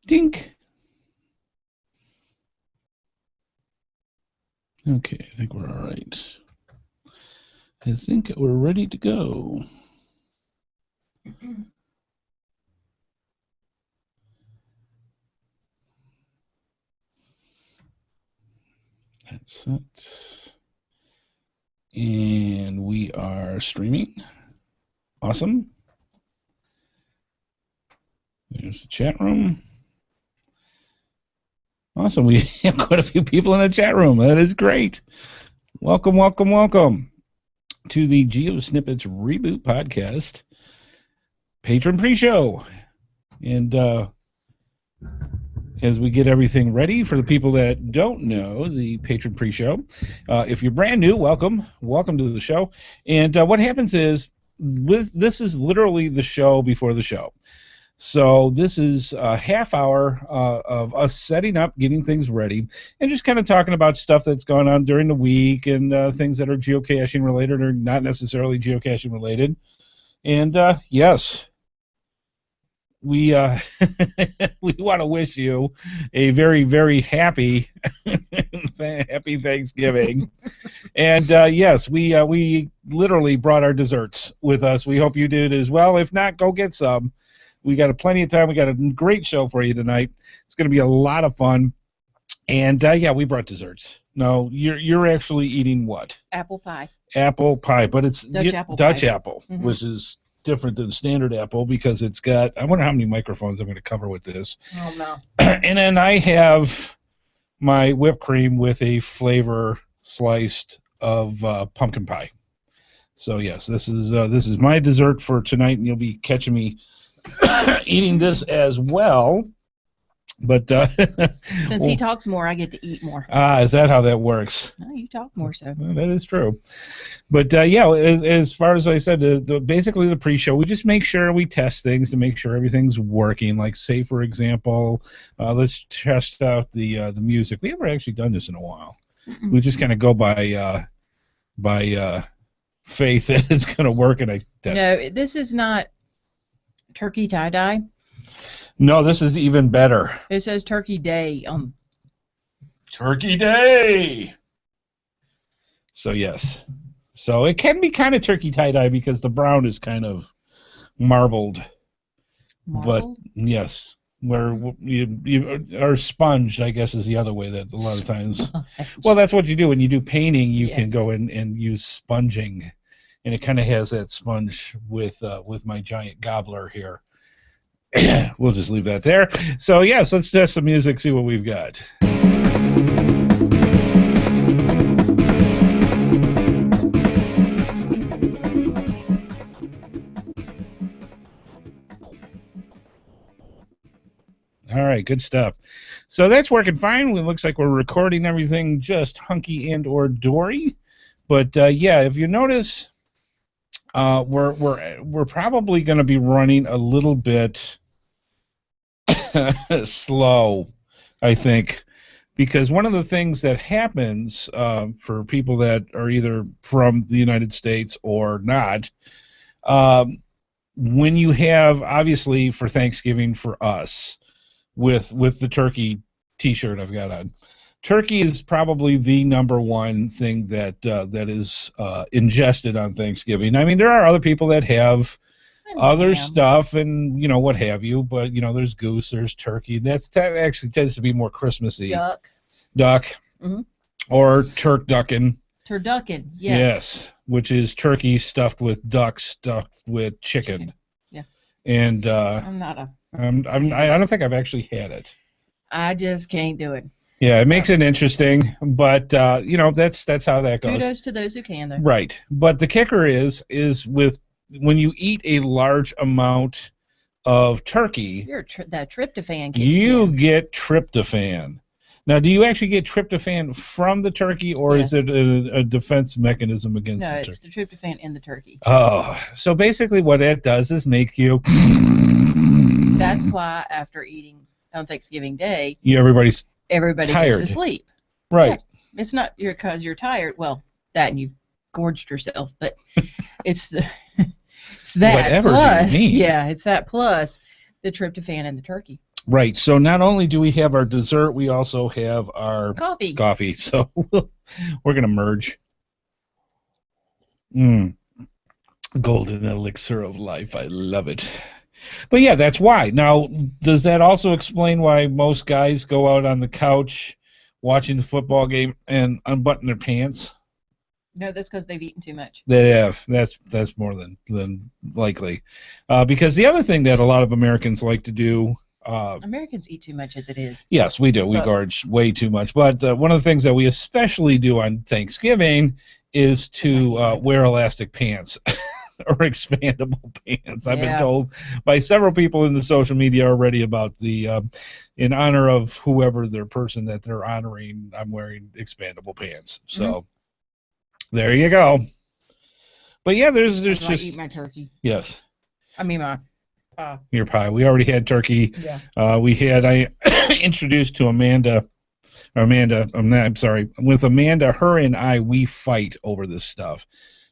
Dink. Okay, I think we're all right. I think we're ready to go. That's it. And we are streaming. Awesome. There's the chat room. Awesome. We have quite a few people in the chat room. That is great. Welcome, welcome, welcome to the GeoSnippits Reboot Podcast patron pre-show. And as we get everything ready for the people that don't know the patron pre-show, if you're brand new, welcome to the show. And what happens is this is literally the show before the show. So this is a half hour of us setting up, getting things ready, and just kind of talking about stuff that's going on during the week and things that are geocaching related or not necessarily geocaching related. And yes, we we want to wish you a very, very happy happy Thanksgiving. And yes, we literally brought our desserts with us. We hope you did as well. If not, go get some. We got plenty of time. We got a great show for you tonight. It's going to be a lot of fun. And yeah, we brought desserts. No, you're actually eating what? Apple pie. Apple pie, but it's Dutch apple, mm-hmm. which is different than standard apple because it's got. I wonder how many microphones I'm going to cover with this. Oh no. And then I have my whipped cream with a flavor sliced of pumpkin pie. So yes, this is my dessert for tonight, and you'll be catching me eating this as well, but since he talks more, I get to eat more. Is that how that works? No, you talk more, so. Well, that is true. But yeah, as far as I said, basically the pre-show, we just make sure we test things to make sure everything's working. Like, say for example, let's test out the music. We haven't actually done this in a while. Mm-mm. We just kind of go by faith that it's going to work, and I test. No, this is not turkey tie-dye. No, this is even better. It says Turkey Day. Turkey Day! So, yes. So, it can be kind of turkey tie-dye because the brown is kind of marbled. Marbled? But, yes. Where or sponged, I guess, is the other way that a lot of times. Well, that's what you do. When you do painting, you can go in and use sponging. And it kind of has that sponge with my giant gobbler here. We'll just leave that there. So, yes, let's test the music, see what we've got. All right, good stuff. So that's working fine. It looks like we're recording everything just hunky and or dory. But, yeah, if you notice... we're probably going to be running a little bit slow, I think, because one of the things that happens for people that are either from the United States or not, when you have, obviously, for Thanksgiving for us, with the turkey T-shirt I've got on, turkey is probably the number one thing that is ingested on Thanksgiving. I mean, there are other people that have other stuff and, you know, what have you, but, you know, there's goose, there's turkey. That actually tends to be more Christmassy. Duck. Mm-hmm. Or turducken. Turducken, yes. Yes, which is turkey stuffed with duck stuffed with chicken. Yeah. And I don't think I've actually had it. I just can't do it. Yeah, it makes it interesting, but you know, that's how that goes. Kudos to those who can, though. Right, but the kicker is with when you eat a large amount of turkey, that tryptophan kicks you in. get tryptophan. Now, do you actually get tryptophan from the turkey, or Yes. is it a defense mechanism against the turkey? No, it's the tryptophan in the turkey. Oh, so basically what it does is make you... That's why after eating on Thanksgiving Day, everybody tired. gets to sleep. Right. Yeah, it's not because you're tired. Well, that and you've gorged yourself, but it's that Whatever plus, you mean. yeah, it's that plus the tryptophan in the turkey. Right. So not only do we have our dessert, we also have our Coffee. So we're going to merge. Mm, golden elixir of life. I love it. But yeah, that's why. Now, does that also explain why most guys go out on the couch watching the football game and unbutton their pants? No, that's because they've eaten too much. They have. That's more than likely. Because the other thing that a lot of Americans like to do. Americans eat too much as it is. Yes, we do. We gorge way too much. But one of the things that we especially do on Thanksgiving is to wear elastic pants or expandable pants. I've been told by several people in the social media already about the, in honor of whoever their person that they're honoring, I'm wearing expandable pants. So there you go. But yeah, there's just. I eat my turkey. Yes. I mean my. Your pie. We already had turkey. Yeah. I introduced to Amanda. I'm sorry. With Amanda, her and I, we fight over this stuff.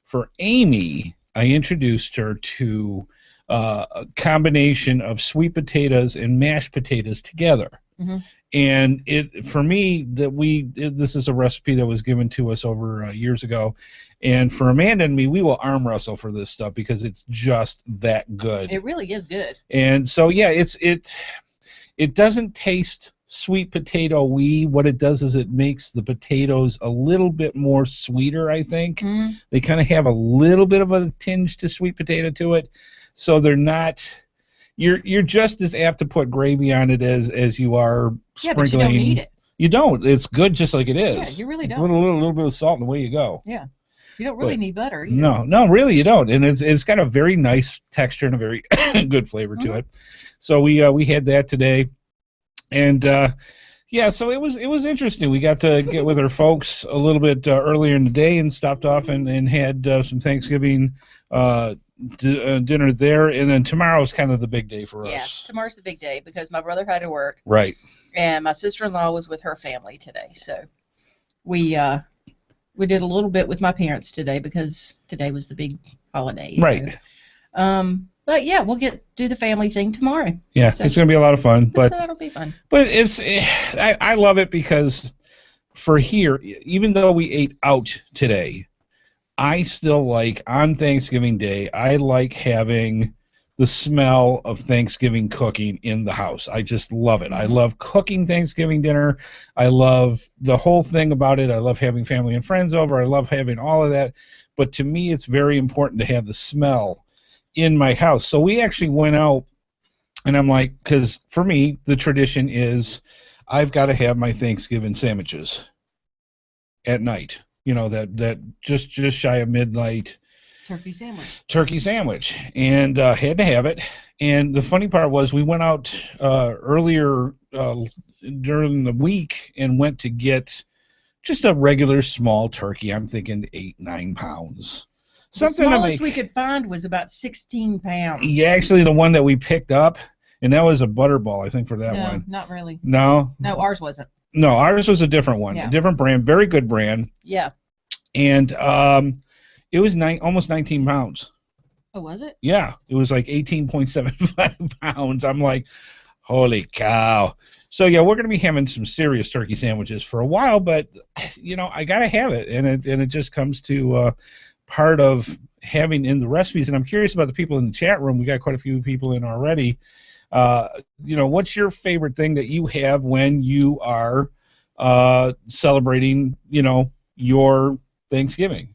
For Amy, I introduced her to a combination of sweet potatoes and mashed potatoes together. Mm-hmm. And for me, this is a recipe that was given to us over years ago. And for Amanda and me, we will arm wrestle for this stuff because it's just that good. It really is good. And so, yeah, it doesn't taste sweet potato-y. What it does is it makes the potatoes a little bit more sweeter, I think. Mm. They kind of have a little bit of a tinge to sweet potato to it. So they're not... You're just as apt to put gravy on it as you are sprinkling. Yeah, but you don't need it. You don't. It's good just like it is. Yeah, you really don't. A little bit of salt and away you go. Yeah. You don't really need butter either. No, really you don't. And it's got a very nice texture and a very good flavor to it. So we had that today. And so it was interesting. We got to get with our folks a little bit earlier in the day and stopped off and had some Thanksgiving dinner there, and then tomorrow's kind of the big day for us. Yeah, tomorrow's the big day because my brother had to work. Right. And my sister-in-law was with her family today, so we did a little bit with my parents today because today was the big holiday. Right. So, but yeah, we'll do the family thing tomorrow. Yeah, so, it's gonna be a lot of fun. But that'll be fun. But I love it because for here, even though we ate out today, I still like, on Thanksgiving Day, I like having the smell of Thanksgiving cooking in the house. I just love it. Mm-hmm. I love cooking Thanksgiving dinner. I love the whole thing about it. I love having family and friends over. I love having all of that. But to me, it's very important to have the smell in my house. So we actually went out, and I'm like, because for me, the tradition is I've got to have my Thanksgiving sandwiches at night. You know, that just shy of midnight turkey sandwich, and had to have it. And the funny part was we went out earlier during the week and went to get just a regular small turkey. I'm thinking 8-9 pounds. Something the smallest we could find was about 16 pounds. Yeah, actually the one that we picked up, and that was a butterball, I think, for that one. No, not really. No, ours wasn't. No, ours was a different one, a different brand, very good brand. Yeah. And it was almost 19 pounds. Oh, was it? Yeah, it was like 18.75 pounds. I'm like, holy cow. So, yeah, we're going to be having some serious turkey sandwiches for a while, but, you know, I got to have it. And it just comes to part of having in the recipes. And I'm curious about the people in the chat room. We got quite a few people in already. You know, what's your favorite thing that you have when you are celebrating, you know, your Thanksgiving?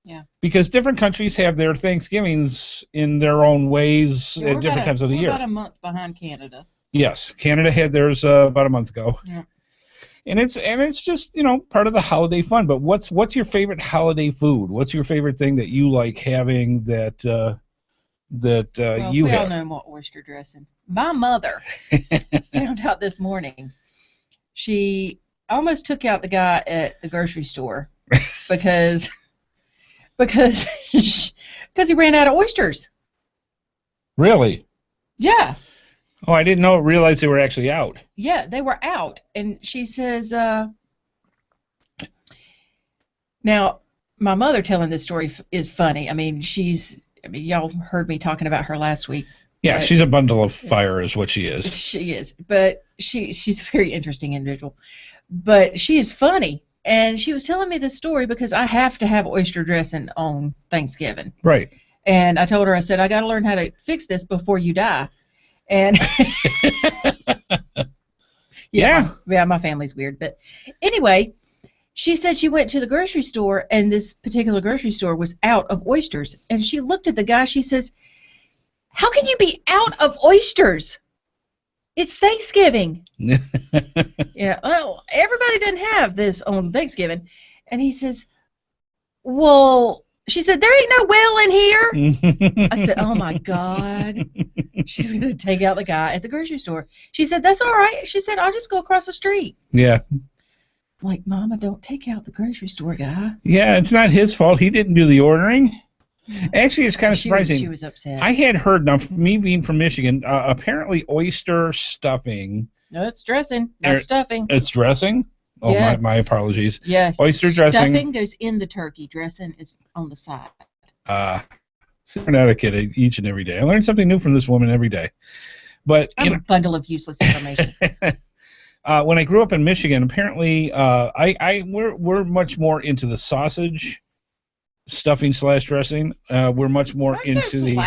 Yeah. Because different countries have their Thanksgivings in their own ways at different times of the year. We're about a month behind Canada. Yes, Canada had theirs about a month ago. Yeah. And it's just, you know, part of the holiday fun. But what's your favorite holiday food? What's your favorite thing that you like having that you have? We all know more oyster dressing. My mother found out this morning. She almost took out the guy at the grocery store because he ran out of oysters. Really? Yeah. Oh, I didn't realize they were actually out. Yeah, they were out, and she says, now my mother telling this story is funny. I mean, y'all heard me talking about her last week. Yeah, But she's a bundle of fire is what she is. she is. But she's a very interesting individual. But she is funny. And she was telling me this story because I have to have oyster dressing on Thanksgiving. Right. And I told her, I said, I got to learn how to fix this before you die. And yeah, my family's weird. But anyway, she said she went to the grocery store, and this particular grocery store was out of oysters. And she looked at the guy. She says, how can you be out of oysters? It's Thanksgiving. Well, everybody doesn't have this on Thanksgiving. And he says, well, she said, there ain't no well in here. I said, oh, my God. She's going to take out the guy at the grocery store. She said, that's all right. She said, I'll just go across the street. Yeah. I'm like, Mama, don't take out the grocery store guy. Yeah, it's not his fault. He didn't do the ordering. Yeah. Actually, it's kind of surprising. She was upset. I had heard, now, me being from Michigan, apparently oyster stuffing. No, it's dressing, not stuffing. It's dressing? Oh, yeah. my apologies. Yeah. Oyster dressing. Stuffing goes in the turkey. Dressing is on the side. Super etiquette each and every day. I learn something new from this woman every day. But I'm a bundle of useless information. When I grew up in Michigan, apparently we're much more into the sausage stuffing / dressing. We're much more into the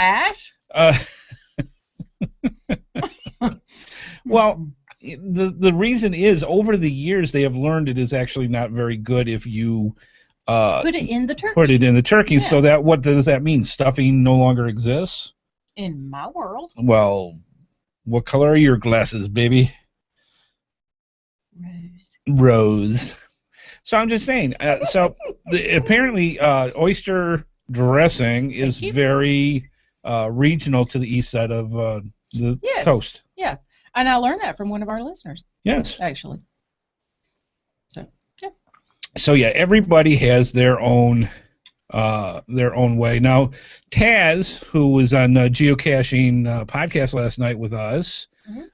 well, the reason is over the years they have learned it is actually not very good if you put it in the turkey. Put it in the turkey. Yeah. So that what does that mean? Stuffing no longer exists? In my world. Well, what color are your glasses, baby? Rose. So I'm just saying. Apparently, oyster dressing is very regional to the east side of the coast. Yeah, and I learned that from one of our listeners. Yes, actually. So yeah. So yeah, everybody has their own way. Now, Taz, who was on Geocaching podcast last night with us.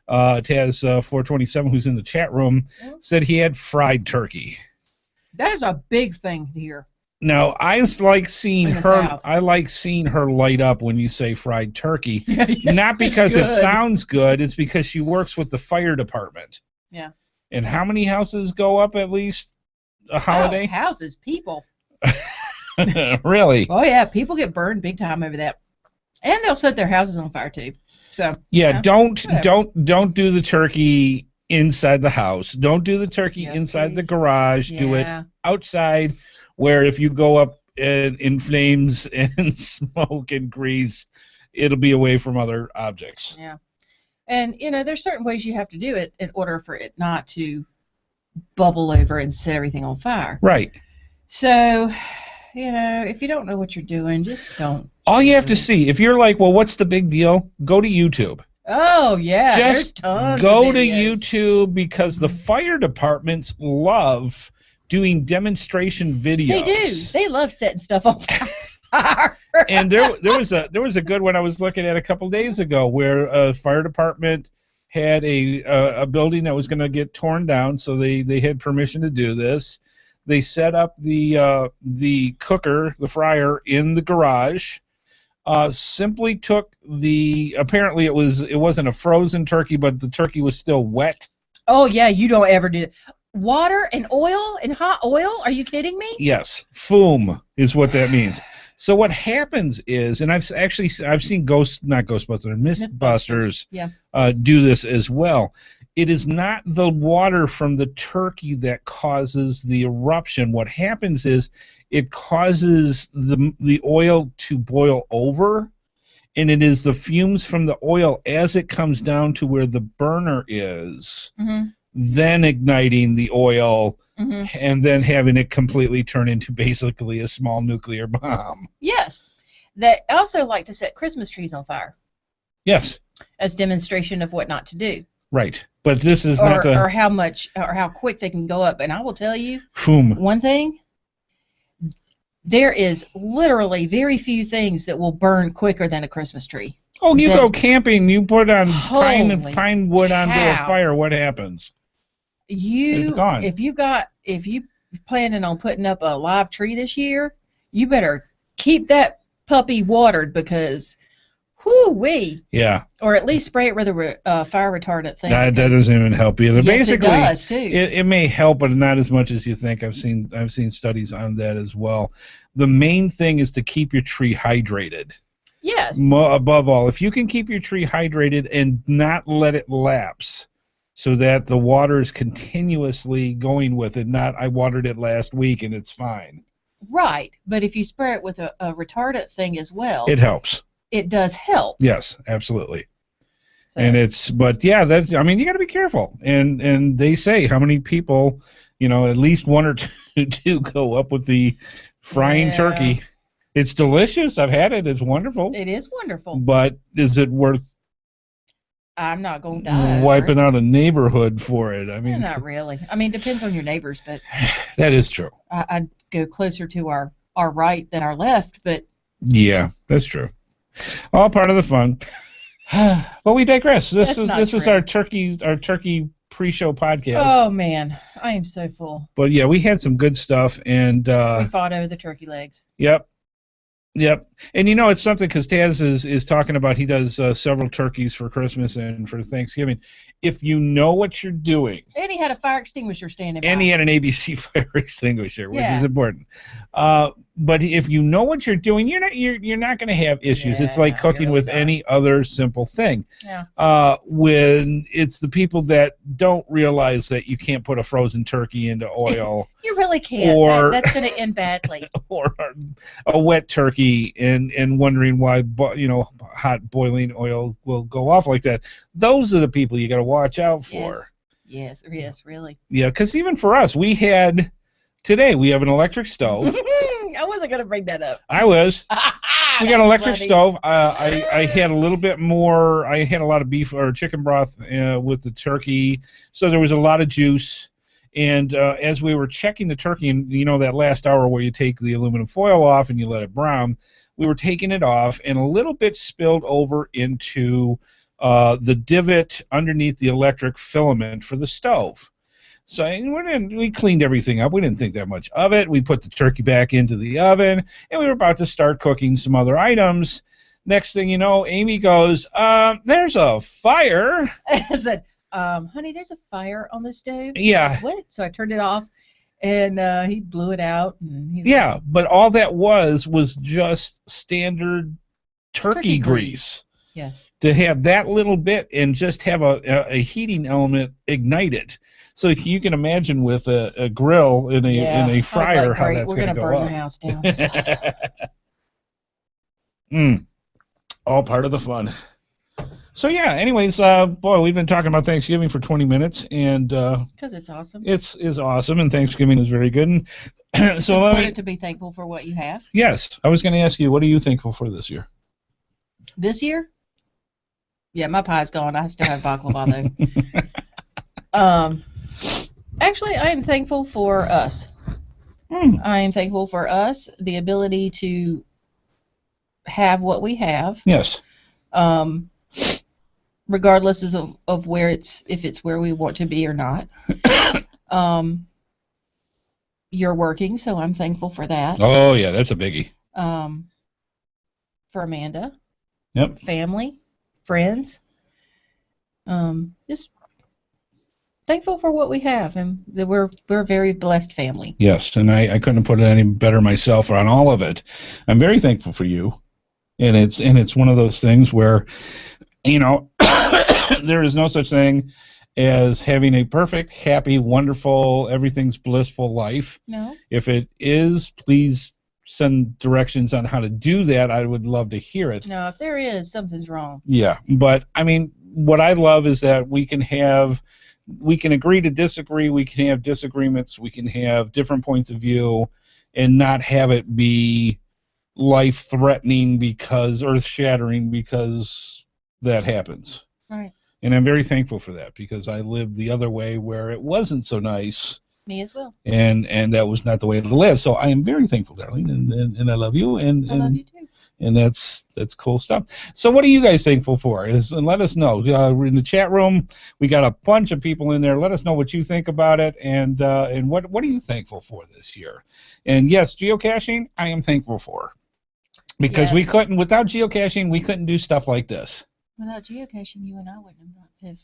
Taz 427, who's in the chat room, said he had fried turkey. That is a big thing here. Now, I like seeing her. I like seeing her light up when you say fried turkey. Not because it sounds good. It's because she works with the fire department. Yeah. And how many houses go up at least a holiday? Oh, houses, people. Really? Oh yeah, people get burned big time over that, and they'll set their houses on fire too. So yeah, don't do the turkey inside the house. Don't do the turkey inside the garage. Do it outside, where if you go up in flames and smoke and grease, it'll be away from other objects. Yeah, and there's certain ways you have to do it in order for it not to bubble over and set everything on fire. Right. So, if you don't know what you're doing, just don't. All you have to see, if you're like, well, what's the big deal? Go to YouTube. Oh, yeah. Just there's tons go of to videos. YouTube because the fire departments love doing demonstration videos. They do. They love setting stuff on fire. And there was a good one I was looking at a couple days ago where a fire department had a building that was going to get torn down, so they had permission to do this. They set up the cooker, the fryer, in the garage. Simply took apparently it wasn't a frozen turkey, but the turkey was still wet. Oh yeah, you don't ever do that. Water and oil and hot oil? Are you kidding me? Yes, foom is what that means. So what happens is, and I've seen Mythbusters do this as well. It is not the water from the turkey that causes the eruption. What happens is it causes the oil to boil over, and it is the fumes from the oil as it comes down to where the burner is, then igniting the oil, and then having it completely turn into basically a small nuclear bomb. Yes. They also like to set Christmas trees on fire. Yes. As demonstration of what not to do. Right. But this is not or how quick they can go up. And I will tell you one thing. There is literally very few things that will burn quicker than a Christmas tree. Oh, you go camping, you put on pine wood onto a fire, what happens? It's gone. If you planning on putting up a live tree this year, you better keep that puppy watered because Whoo-wee. Yeah. Or at least spray it with a fire retardant thing. That doesn't even help either. Yes, Basically, it does too. It may help, but not as much as you think. I've seen studies on that as well. The main thing is to keep your tree hydrated. Yes. Above all, if you can keep your tree hydrated and not let it lapse, so that the water is continuously going with it, not I watered it last week and it's fine. Right, but if you spray it with a retardant thing as well, it helps. It does help. Yes, absolutely. So. And but yeah, that's, I mean, you got to be careful. And they say how many people, at least one or two go up with the frying turkey. It's delicious. I've had it. It's wonderful. It is wonderful. But is it worth? I'm not going to die. Wiping out a neighborhood for it. I mean, not really. I mean, depends on your neighbors, but that is true. I'd go closer to our right than our left, but yeah, that's true. All part of the fun. But we digress. This is our turkey pre-show podcast. Oh man, I am so full. But yeah, we had some good stuff, and we fought over the turkey legs. Yep. And it's something because Taz is talking about he does several turkeys for Christmas and for Thanksgiving. If you know what you're doing. And he had a fire extinguisher standing by. And he had an ABC fire extinguisher, which is important. But if you know what you're doing, you're not going to have issues. It's like cooking with any other simple thing. Yeah. When it's the people that don't realize that you can't put a frozen turkey into oil. You really can't. That's going to end badly. Or a wet turkey and wondering why hot boiling oil will go off like that. Those are the people you got to watch out for. Yes, really. Yeah, because even for us, we have an electric stove. I wasn't going to bring that up. I was. We got an electric stove. I had a little bit more. I had a lot of beef or chicken broth with the turkey, so there was a lot of juice. And as we were checking the turkey, and that last hour where you take the aluminum foil off and you let it brown, we were taking it off, and a little bit spilled over into the divot underneath the electric filament for the stove. So we cleaned everything up. We didn't think that much of it. We put the turkey back into the oven, and we were about to start cooking some other items. Next thing you know, Amy goes, there's a fire. I said, honey, there's a fire on the stove. Yeah. Like, what? So I turned it off, and he blew it out. And but all that was just standard turkey grease. Yes. To have that little bit and just have a heating element ignite it. So you can imagine with a grill in a fryer how that's going to go up. We're going to burn the house down. All part of the fun. So yeah, anyways, boy, we've been talking about Thanksgiving for 20 minutes, and because it's awesome. It's awesome, and Thanksgiving is very good. And so it's important to be thankful for what you have. Yes, I was going to ask you, what are you thankful for this year? This year? Yeah, my pie's gone. I still have baklava though. Actually, I am thankful for us. I am thankful for us, the ability to have what we have. Yes. Regardless of where if it's where we want to be or not. You're working, so I'm thankful for that. Oh yeah, that's a biggie. For Amanda. Yep. Family, friends. Just thankful for what we have, and that we're a very blessed family. Yes, and I couldn't have put it any better myself on all of it. I'm very thankful for you, and it's one of those things where, there is no such thing as having a perfect, happy, wonderful, everything's blissful life. No. If it is, please send directions on how to do that. I would love to hear it. No, if there is, something's wrong. Yeah, but I mean, what I love is that we can agree to disagree, we can have disagreements, we can have different points of view, and not have it be life-threatening earth-shattering because that happens. Right. And I'm very thankful for that because I lived the other way where it wasn't so nice. Me as well. And that was not the way to live. So I am very thankful, darling, and I love you. And I love you too. And that's cool stuff. So what are you guys thankful for? And let us know. We're in the chat room. We got a bunch of people in there. Let us know what you think about it and what are you thankful for this year? And yes, geocaching, I am thankful for. Because we Yes. couldn't, without geocaching, we couldn't do stuff like this. Without geocaching, you and I wouldn't have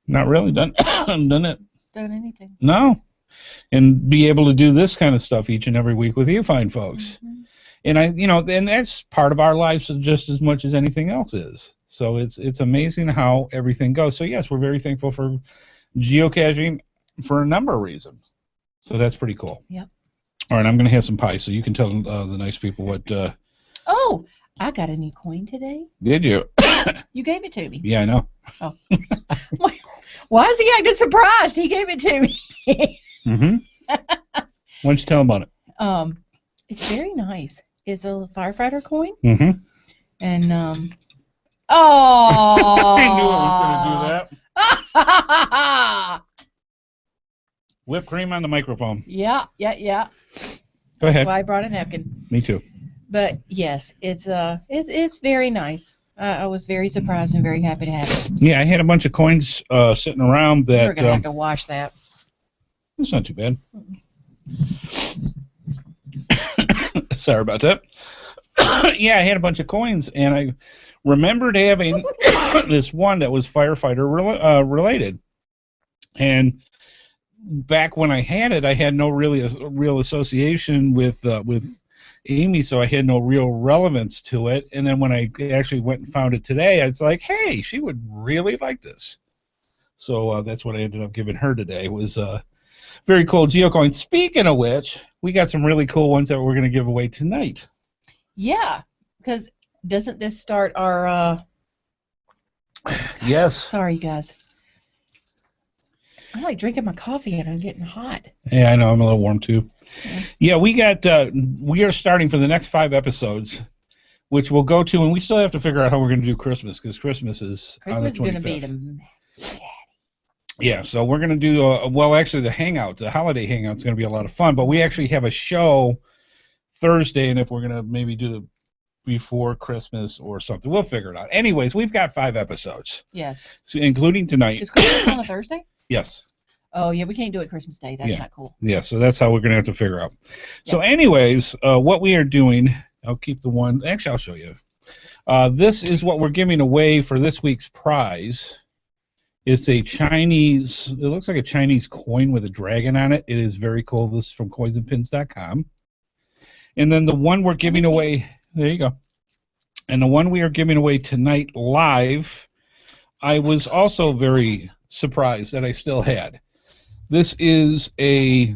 Not really done it. done anything. No. And be able to do this kind of stuff each and every week with you fine folks. Mm-hmm. And that's part of our lives just as much as anything else is. So it's amazing how everything goes. So yes, we're very thankful for geocaching for a number of reasons. So that's pretty cool. Yep. All right, I'm going to have some pie so you can tell the nice people what. Oh, I got a new coin today. Did you? You gave it to me. Yeah, I know. Oh. Why is he acting surprised? He gave it to me. Mm-hmm. Why don't you tell them about it? It's very nice. It's a firefighter coin. Mm-hmm. And I knew it was going to do that. Whipped cream on the microphone. Yeah. Go ahead. That's why I brought a napkin. Me too. But yes, it's very nice. I was very surprised and very happy to have it. Yeah, I had a bunch of coins sitting around that. We're gonna have to wash that. It's not too bad. Sorry about that. Yeah, I had a bunch of coins, and I remembered having this one that was firefighter related. And back when I had it, I had no real association with Amy, so I had no real relevance to it. And then when I actually went and found it today, it's like, hey, she would really like this. So that's what I ended up giving her today. It was very cool geocoin. Speaking of which, we got some really cool ones that we're going to give away tonight. Yeah, because doesn't this start our? Yes. Sorry, you guys. I like drinking my coffee and I'm getting hot. Yeah, I know. I'm a little warm too. Yeah, we are starting for the next 5 episodes, which we'll go to, and we still have to figure out how we're going to do Christmas, because Christmas is on the 25th. Christmas is going to be the. Yeah, so we're going to do, actually the hangout, the holiday hangout is going to be a lot of fun, but we actually have a show Thursday, and if we're going to maybe do the before Christmas or something, we'll figure it out. Anyways, we've got 5 episodes. Yes. So, including tonight. Is Christmas on a Thursday? Yes. Oh, yeah, we can't do it Christmas Day. That's not cool. Yeah, so that's how we're going to have to figure out. So anyways, what we are doing, I'll keep the one, actually I'll show you. This is what we're giving away for this week's prize. It's a Chinese, it looks like a Chinese coin with a dragon on it. It is very cool. This is from coinsandpins.com. And then the one we're giving away, there you go. And the one we are giving away tonight live, I was also very surprised that I still had. This is a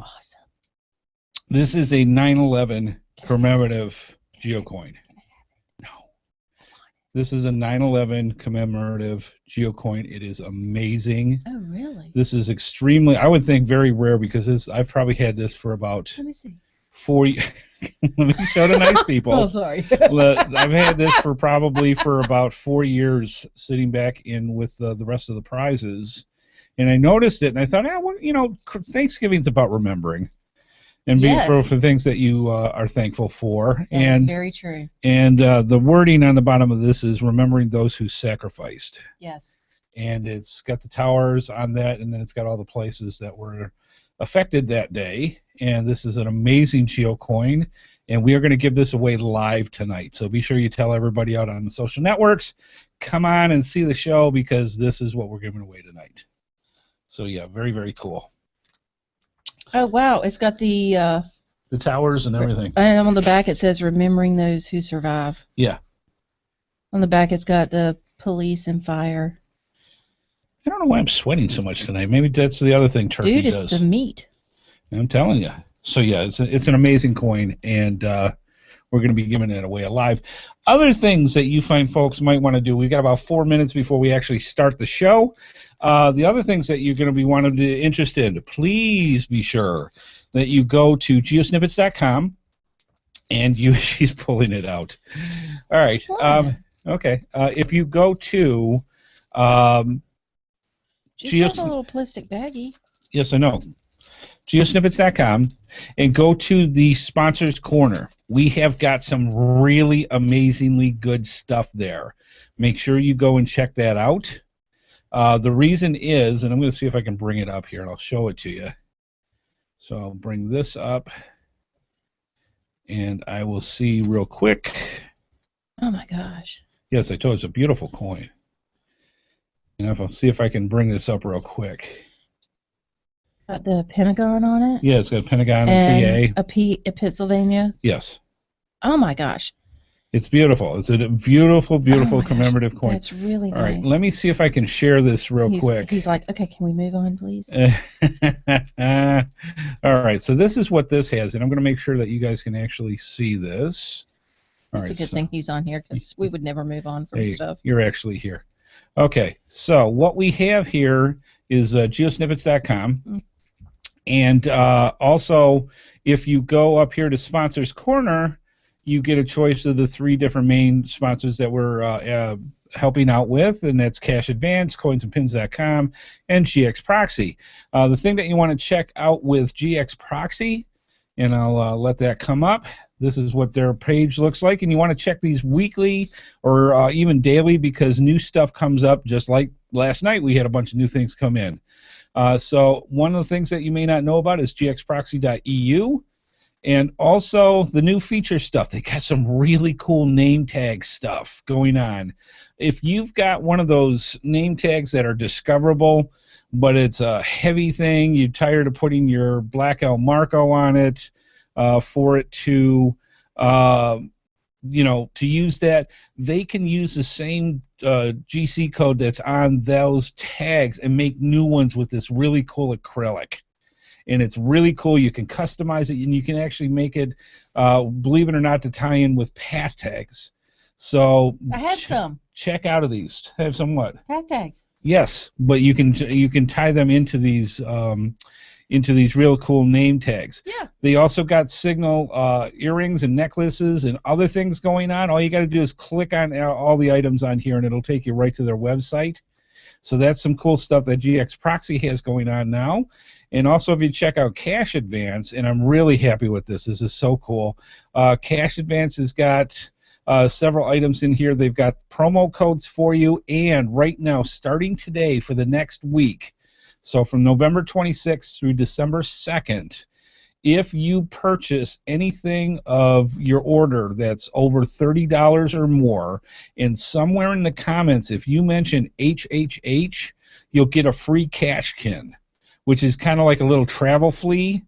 9/11 commemorative geocoin. No. This is a 9/11 commemorative geocoin. It is amazing. Oh, really? This is extremely, I would think, very rare, because I've probably had this for about Let me see. 4 years. Let me show the nice people. Oh, sorry. I've had this for about 4 years, sitting back in with the rest of the prizes. And I noticed it, and I thought, Thanksgiving's about remembering and being for things that you are thankful for. That's very true. And the wording on the bottom of this is remembering those who sacrificed. Yes. And it's got the towers on that, and then it's got all the places that were affected that day. And this is an amazing geocoin, and we are going to give this away live tonight. So be sure you tell everybody out on the social networks, come on and see the show, because this is what we're giving away tonight. So yeah, very, very cool. Oh, wow. It's got the towers and everything. And on the back it says remembering those who survive. Yeah. On the back it's got the police and fire. I don't know why I'm sweating so much tonight. Maybe that's the other thing turkey does. Dude, it's the meat. I'm telling you. So yeah, it's an amazing coin, and we're going to be giving it away live. Other things that you find folks might want to do, we've got about 4 minutes before we actually start the show. The other things that you're going to be interested in, please be sure that you go to geosnippits.com, and she's pulling it out. All right. Okay. If you go to Just a little plastic baggie. Yes, I know. GeoSnippits.com, and go to the Sponsors Corner. We have got some really amazingly good stuff there. Make sure you go and check that out. The reason is, and I'm going to see if I can bring it up here, and I'll show it to you. So I'll bring this up, and I will see real quick. Oh my gosh. Yes, I told you it's a beautiful coin. And I'll see if I can bring this up real quick. Got the Pentagon on it? Yeah, it's got a Pentagon and PA. a Pennsylvania? Yes. Oh my gosh. It's beautiful. It's a beautiful, beautiful commemorative coin. That's really nice. All right, let me see if I can share this real quick. He's like, okay, can we move on, please? All right, so this is what this has, and I'm going to make sure that you guys can actually see this. It's a good thing he's on here because we would never move on from stuff. You're actually here. Okay, so what we have here is geosnippits.com. Mm-hmm. And also, if you go up here to Sponsors Corner, you get a choice of the 3 different main sponsors that we're helping out with, and that's Cash Advance, coinsandpins.com, and GX Proxy. The thing that you want to check out with GX Proxy, and I'll let that come up, this is what their page looks like, and you want to check these weekly or even daily because new stuff comes up, just like last night we had a bunch of new things come in. So one of the things that you may not know about is gxproxy.eu. And also the new feature stuff. They got some really cool name tag stuff going on. If you've got one of those name tags that are discoverable, but it's a heavy thing, you're tired of putting your Black El Marco on it for it to, to use that, they can use the same GC code that's on those tags and make new ones with this really cool acrylic. And it's really cool. You can customize it, and you can actually make it, believe it or not, to tie in with path tags. So I have some. Check out of these. Have some what? Path tags. Yes, but you can tie them into these real cool name tags. Yeah. They also got signal earrings and necklaces and other things going on. All you got to do is click on all the items on here, and it'll take you right to their website. So that's some cool stuff that GX Proxy has going on now. And also, if you check out Cash Advance, and I'm really happy with this. This is so cool. Cash Advance has got several items in here. They've got promo codes for you, and right now, starting today for the next week, so from November 26th through December 2nd, if you purchase anything of your order that's over $30 or more, and somewhere in the comments, if you mention HHH, you'll get a free cash kin, which is kind of like a little travel flea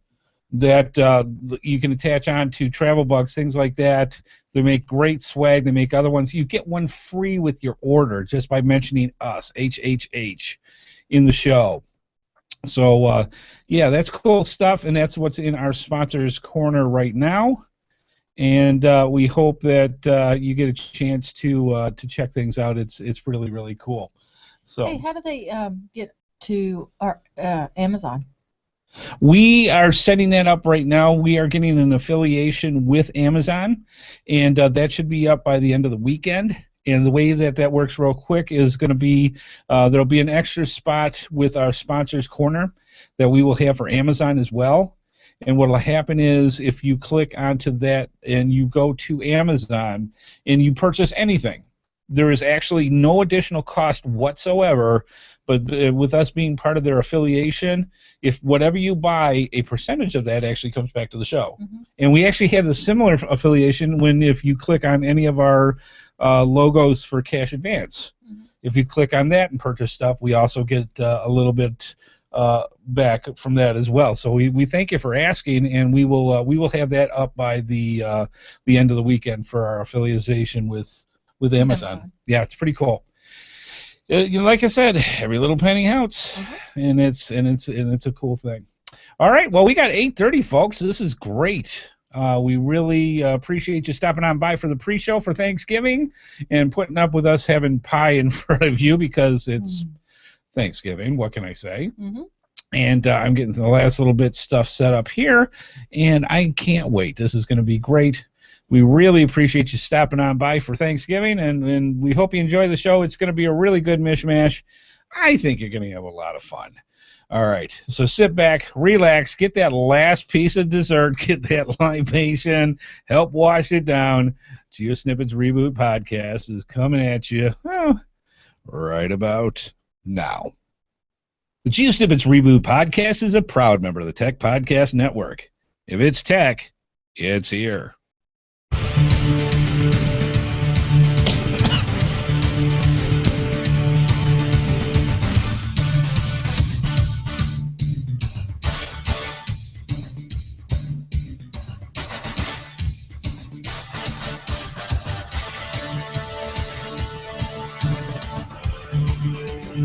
that you can attach on to travel bugs, things like that. They make great swag. They make other ones. You get one free with your order just by mentioning us, HHH, in the show. So, yeah, that's cool stuff, and that's what's in our sponsors corner right now. And we hope that you get a chance to check things out. It's really, really cool. So, hey, how do they get to our Amazon? We are setting that up right now. We are getting an affiliation with Amazon, and that should be up by the end of the weekend. And the way that works real quick is going to be there'll be an extra spot with our sponsors corner that we will have for Amazon as well. And what will happen is if you click onto that and you go to Amazon and you purchase anything, there is actually no additional cost whatsoever. But with us being part of their affiliation, if whatever you buy, a percentage of that actually comes back to the show. Mm-hmm. And we actually have the similar affiliation if you click on any of our logos for Cash Advance. Mm-hmm. If you click on that and purchase stuff, we also get a little bit back from that as well. So we thank you for asking, and we will have that up by the end of the weekend for our affiliation with Amazon. Yeah, it's pretty cool. Like I said, every little penny counts, and it's a cool thing. All right, well, we got 8:30, folks. This is great. We really appreciate you stopping on by for the pre-show for Thanksgiving and putting up with us having pie in front of you because it's Thanksgiving. What can I say? Mm-hmm. And I'm getting the last little bit stuff set up here, and I can't wait. This is going to be great. We really appreciate you stopping on by for Thanksgiving, and we hope you enjoy the show. It's going to be a really good mishmash. I think you're going to have a lot of fun. All right, so sit back, relax, get that last piece of dessert, get that libation, help wash it down. GeoSnippits Reboot Podcast is coming at you right about now. The GeoSnippits Reboot Podcast is a proud member of the Tech Podcast Network. If it's tech, it's here. Well,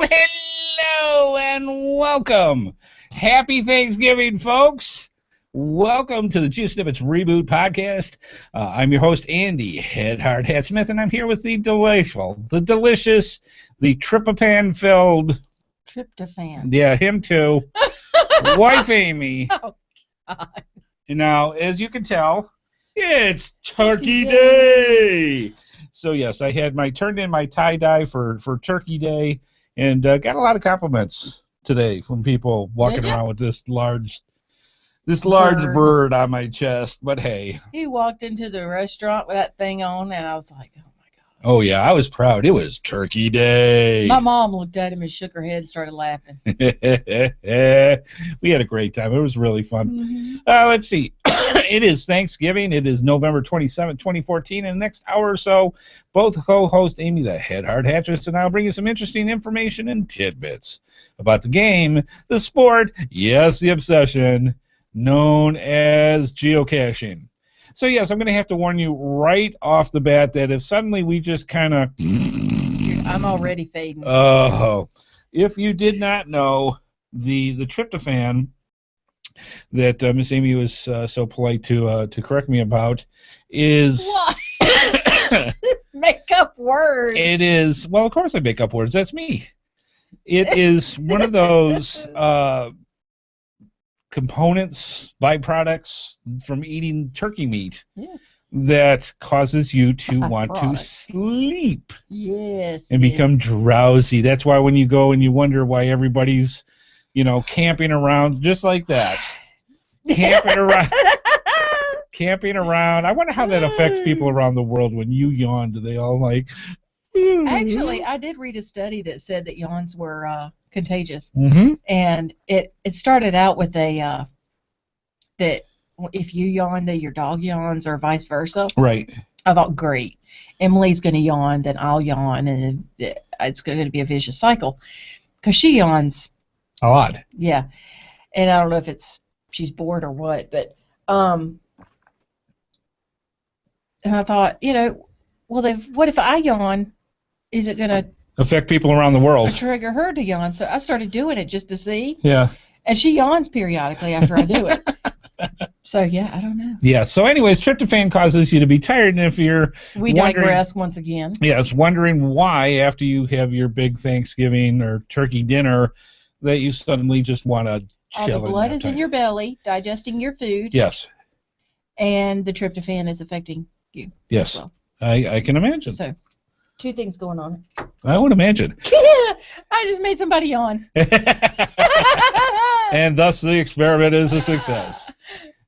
hello, and welcome. Happy Thanksgiving, folks. Welcome to the GeoSnippits Reboot Podcast. I'm your host, Andy HeadHardHat Smith, and I'm here with the delightful, the delicious, the tryptophan-filled... Tryptophan. Yeah, him too. Wife Amy. Oh, God. Now, as you can tell, it's Turkey Day. So yes, I had turned in my tie-dye for Turkey Day, and got a lot of compliments today from people walking around with this large bird on my chest. But hey, he walked into the restaurant with that thing on, and I was like, oh my God. Oh yeah, I was proud. It was Turkey Day. My mom looked at him and shook her head and started laughing. We had a great time. It was really fun. Mm-hmm. Let's see. It is Thanksgiving. It is November 27th, 2014. In the next hour or so, both co-host Amy, the HeadHardHatress, and I will bring you some interesting information and tidbits about the game, the sport, yes, the obsession, known as geocaching. So, yes, I'm going to have to warn you right off the bat that if suddenly we just kind of... I'm already fading. Oh. If you did not know, the tryptophan that Miss Amy was so polite to correct me about is... What? Make up words. It is... Well, of course I make up words. That's me. It is one of those... components, byproducts from eating turkey meat that causes you to want to sleep. Yes. And become drowsy. That's why when you go and you wonder why everybody's, camping around just like that. Camping around. I wonder how that affects people around the world when you yawn. Do they all like... Actually, I did read a study that said that yawns were contagious, and it started out with that if you yawn, that your dog yawns, or vice versa. Right. I thought, great, Emily's going to yawn, then I'll yawn, and it's going to be a vicious cycle, because she yawns a lot. Yeah, and I don't know if she's bored or what, but and I thought, well, what if I yawn? Is it going to affect people around the world? Trigger her to yawn. So I started doing it just to see. Yeah. And she yawns periodically after I do it. So, yeah, I don't know. Yeah. So, anyways, tryptophan causes you to be tired. And if you're We digress once again. Yes, wondering why after you have your big Thanksgiving or turkey dinner that you suddenly just want to chill. All the blood is in your belly, digesting your food. Yes. And the tryptophan is affecting you. Yes. Well. I can imagine. So, two things going on. I would imagine. I just made somebody yawn. And thus the experiment is a success.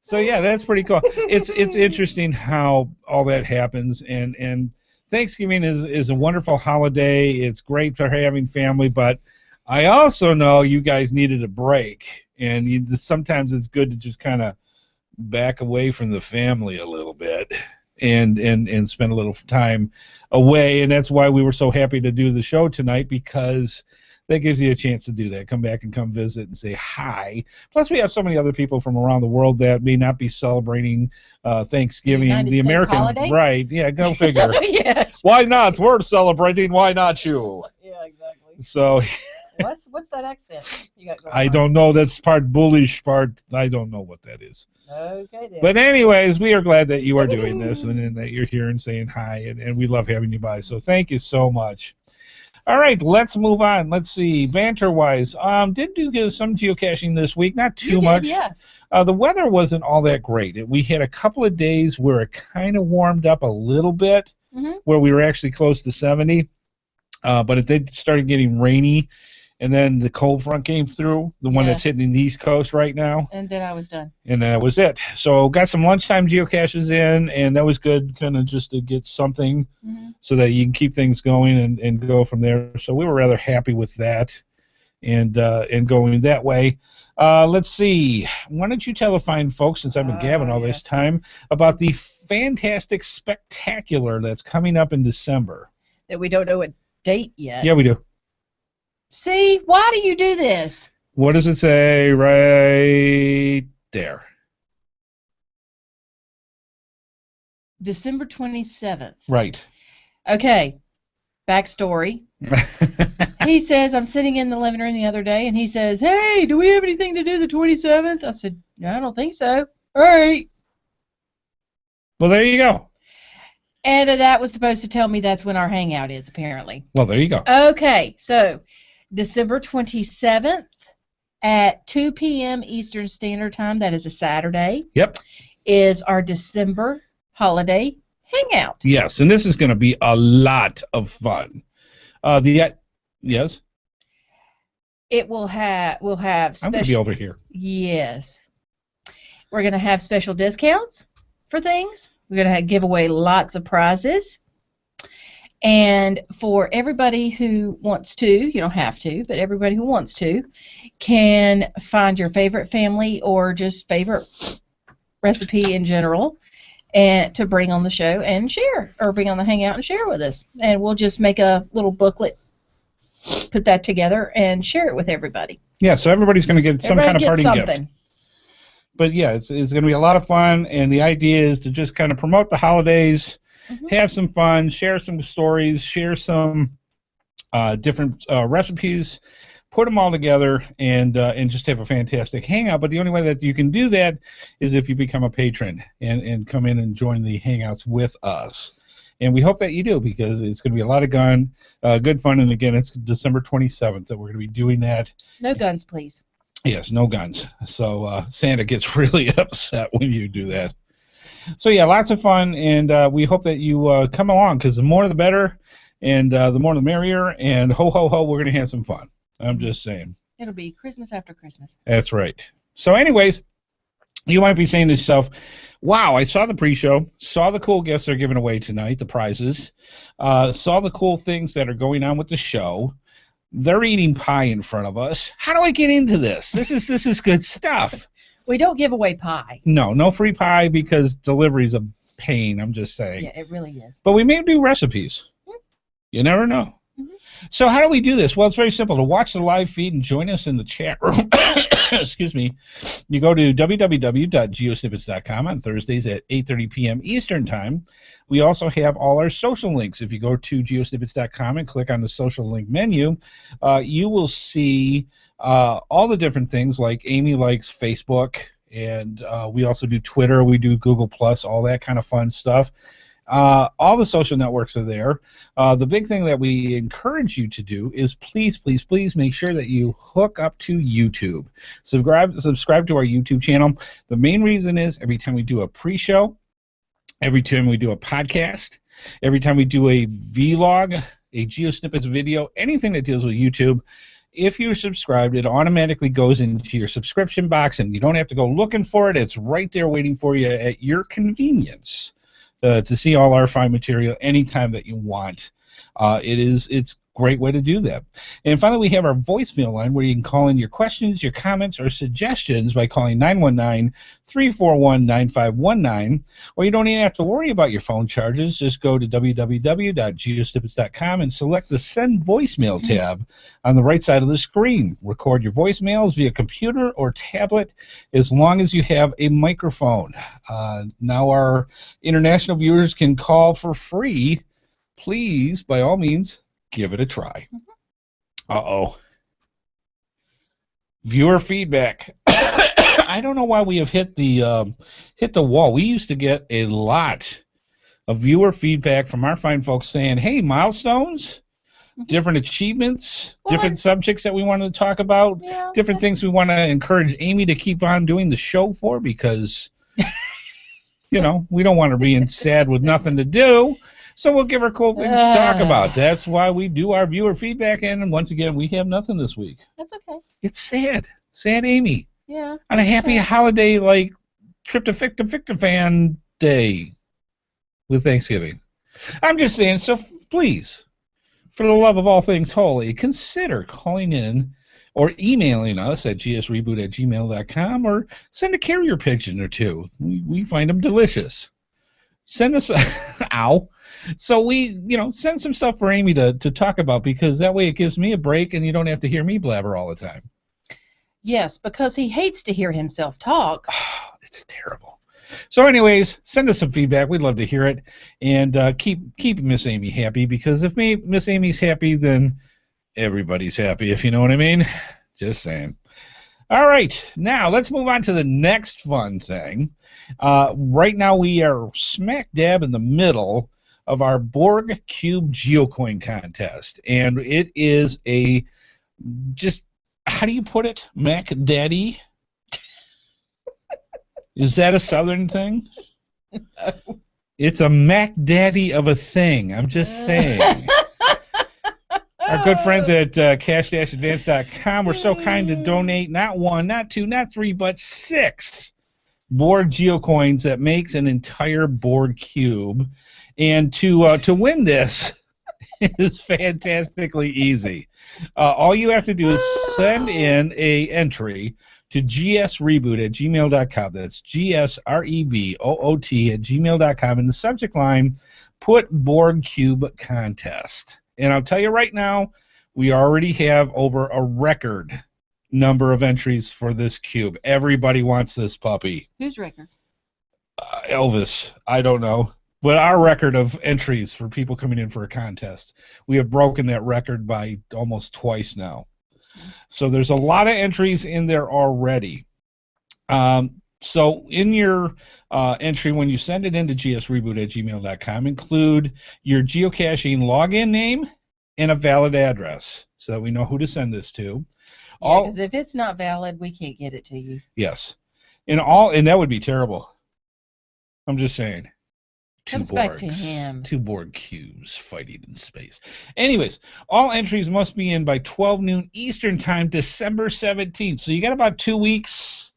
So yeah, that's pretty cool. It's interesting how all that happens, and Thanksgiving is a wonderful holiday. It's great for having family, but I also know you guys needed a break, and sometimes it's good to just kind of back away from the family a little bit. And spend a little time away, and that's why we were so happy to do the show tonight, because that gives you a chance to do that. Come back and come visit and say hi. Plus, we have so many other people from around the world that may not be celebrating Thanksgiving. The American holiday? Right? Yeah, go figure. Yes. Why not? We're celebrating. Why not you? Yeah, exactly. So. What's that accent you got going I on? don't know. That's part bullish, part I don't know what that is. Okay then. But anyways, we are glad that you are doing this and that you're here and saying hi, and we love having you by. So thank you so much. All right, let's move on. Let's see. Banter-wise, did do some geocaching this week. Not too much. Yeah. The weather wasn't all that great. We had a couple of days where it kind of warmed up a little bit, where we were actually close to 70. But it did start getting rainy. And then the cold front came through, the one that's hitting the East Coast right now. And then I was done. And that was it. So got some lunchtime geocaches in, and that was good, kind of just to get something so that you can keep things going and go from there. So we were rather happy with that and going that way. Let's see. Why don't you tell the fine folks, since I've been gabbing all this time, about the fantastic spectacular that's coming up in December. That we don't know a date yet. Yeah, we do. See, why do you do this? What does it say right there? December 27th. Right. Okay. Backstory. He says, I'm sitting in the living room the other day, and he says, hey, do we have anything to do the 27th? I said, no, I don't think so. All right. Well, there you go. And that was supposed to tell me that's when our hangout is, apparently. Well, there you go. Okay, so December 27th at 2 p.m. Eastern Standard Time, that is a Saturday. Yep. Is our December holiday hangout. Yes, and this is going to be a lot of fun. Yes? We'll have special. I'm going to be over here. Yes. We're going to have special discounts for things. We're going to give away lots of prizes. And for everybody who wants to, you don't have to, but everybody who wants to can find your favorite family or just favorite recipe in general and to bring on the show and share, or bring on the hangout and share with us. And we'll just make a little booklet, put that together, and share it with everybody. Yeah, so everybody's going to get some kind of party gift. But yeah, it's going to be a lot of fun, and the idea is to just kind of promote the holidays, have some fun, share some stories, share some different recipes, put them all together, and just have a fantastic hangout. But the only way that you can do that is if you become a patron and come in and join the hangouts with us. And we hope that you do, because it's going to be a lot of good fun. And again, it's December 27th that we're going to be doing that. No guns, please. Yes, no guns. So Santa gets really upset when you do that. So yeah, lots of fun, and we hope that you come along, because the more the better, and the more the merrier, and ho, ho, ho, we're going to have some fun. I'm just saying. It'll be Christmas after Christmas. That's right. So anyways, you might be saying to yourself, wow, I saw the pre-show, saw the cool gifts they're giving away tonight, the prizes, saw the cool things that are going on with the show. They're eating pie in front of us. How do I get into this? This is good stuff. We don't give away pie. No free pie, because delivery's a pain, I'm just saying. Yeah, it really is. But we may do recipes. You never know. So how do we do this? Well, it's very simple. To watch the live feed and join us in the chat room, excuse me, you go to www.geosnippits.com on Thursdays at 8:30 p.m. Eastern Time. We also have all our social links. If you go to geosnippits.com and click on the social link menu, you will see all the different things, like Amy likes Facebook, and we also do Twitter, we do Google+, all that kind of fun stuff. All the social networks are there. The big thing that we encourage you to do is please make sure that you hook up to YouTube. Subscribe to our YouTube channel. The main reason is every time we do a pre-show, every time we do a podcast, every time we do a vlog, a GeoSnippits video, anything that deals with YouTube, if you're subscribed, it automatically goes into your subscription box, and you don't have to go looking for it. It's right there waiting for you at your convenience. To see all our fine material anytime that you want. It's a great way to do that. And finally, we have our voicemail line, where you can call in your questions, your comments, or suggestions by calling 919-341-9519. Or you don't even have to worry about your phone charges. Just go to www.geosnippits.com and select the Send Voicemail tab on the right side of the screen. Record your voicemails via computer or tablet, as long as you have a microphone. Now our international viewers can call for free. Please, by all means, give it a try. Uh-oh. Viewer feedback. I don't know why we have hit the wall. We used to get a lot of viewer feedback from our fine folks saying, hey, milestones, different achievements, different subjects that we wanted to talk about, different things we want to encourage Amy to keep on doing the show for, because, we don't want her being sad with nothing to do. So we'll give her cool things to talk about. That's why we do our viewer feedback, and once again, we have nothing this week. That's okay. It's sad. Sad Amy. Yeah. On a happy holiday, like Tryptophan Day with Thanksgiving. I'm just saying, so please, for the love of all things holy, consider calling in or emailing us at gsreboot@gmail.com, or send a carrier pigeon or two. We find them delicious. Send us ow. So we, send some stuff for Amy to talk about, because that way it gives me a break and you don't have to hear me blabber all the time. Yes, because he hates to hear himself talk. It's terrible. So anyways, send us some feedback. We'd love to hear it. And keep Miss Amy happy, because if Miss Amy's happy, then everybody's happy, if you know what I mean. Just saying. All right, now let's move on to the next fun thing. Right now we are smack dab in the middle of our Borg Cube Geocoin contest, and it is how do you put it? Mac Daddy? Is that a Southern thing? No. It's a Mac Daddy of a thing. I'm just saying. Our good friends at cash-advance.com were so kind to donate not 1, not 2, not 3, but 6 Borg Geocoins that makes an entire Borg cube. And to win this is fantastically easy. All you have to do is send in an entry to gsreboot@gmail.com. That's gsreboot@gmail.com. In the subject line, put Borg Cube Contest. And I'll tell you right now, we already have over a record number of entries for this cube. Everybody wants this puppy. Whose record? Elvis. I don't know. But our record of entries for people coming in for a contest, we have broken that record by almost twice now. So there's a lot of entries in there already. So in your entry, when you send it into gsreboot@gmail.com, include your geocaching login name and a valid address so that we know who to send this to. Yeah, because if it's not valid, we can't get it to you. Yes. And that would be terrible. I'm just saying. Comes back to him. 2 Borg cubes fighting in space. Anyways, all entries must be in by 12 noon Eastern Time, December 17th. So you got about 2 weeks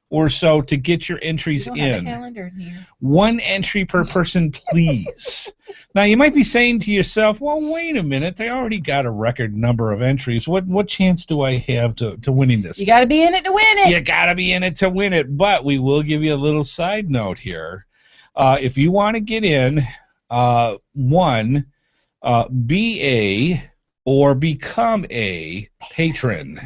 or so to get your entries in. in. Have a calendar in here. 1 entry per person, please. Now, you might be saying to yourself, well, wait a minute. They already got a record number of entries. What chance do I have to winning this? You got to be in it to win it. You got to be in it to win it. But we will give you a little side note here. If you want to get in, be a or become a patron.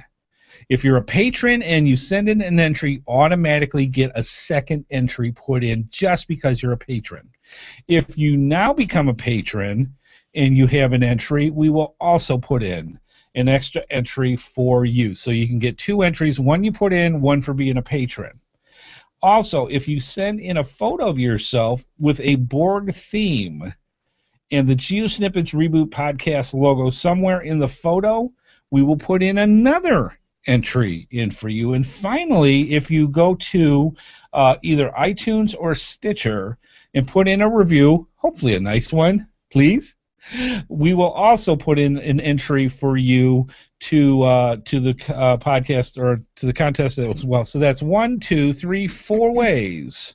If you're a patron and you send in an entry, automatically get a second entry put in just because you're a patron. If you now become a patron and you have an entry, we will also put in an extra entry for you. So you can get 2 entries, 1 you put in, 1 for being a patron. Also, if you send in a photo of yourself with a Borg theme and the GeoSnippits Reboot Podcast logo somewhere in the photo, we will put in another entry in for you. And finally, if you go to either iTunes or Stitcher and put in a review, hopefully a nice one, please, we will also put in an entry for you to the podcast or to the contest as well. So that's 1, 2, 3, 4 ways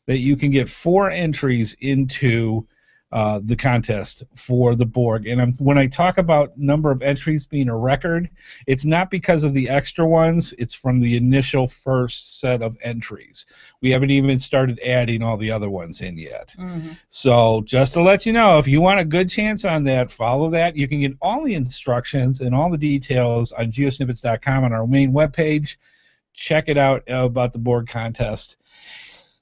that you can get 4 entries into the contest for the Borg. And when I talk about number of entries being a record, it's not because of the extra ones. It's from the initial first set of entries. We haven't even started adding all the other ones in yet. Mm-hmm. So just to let you know, if you want a good chance on that, follow that. You can get all the instructions and all the details on geosnippets.com on our main webpage. Check it out about the Borg contest.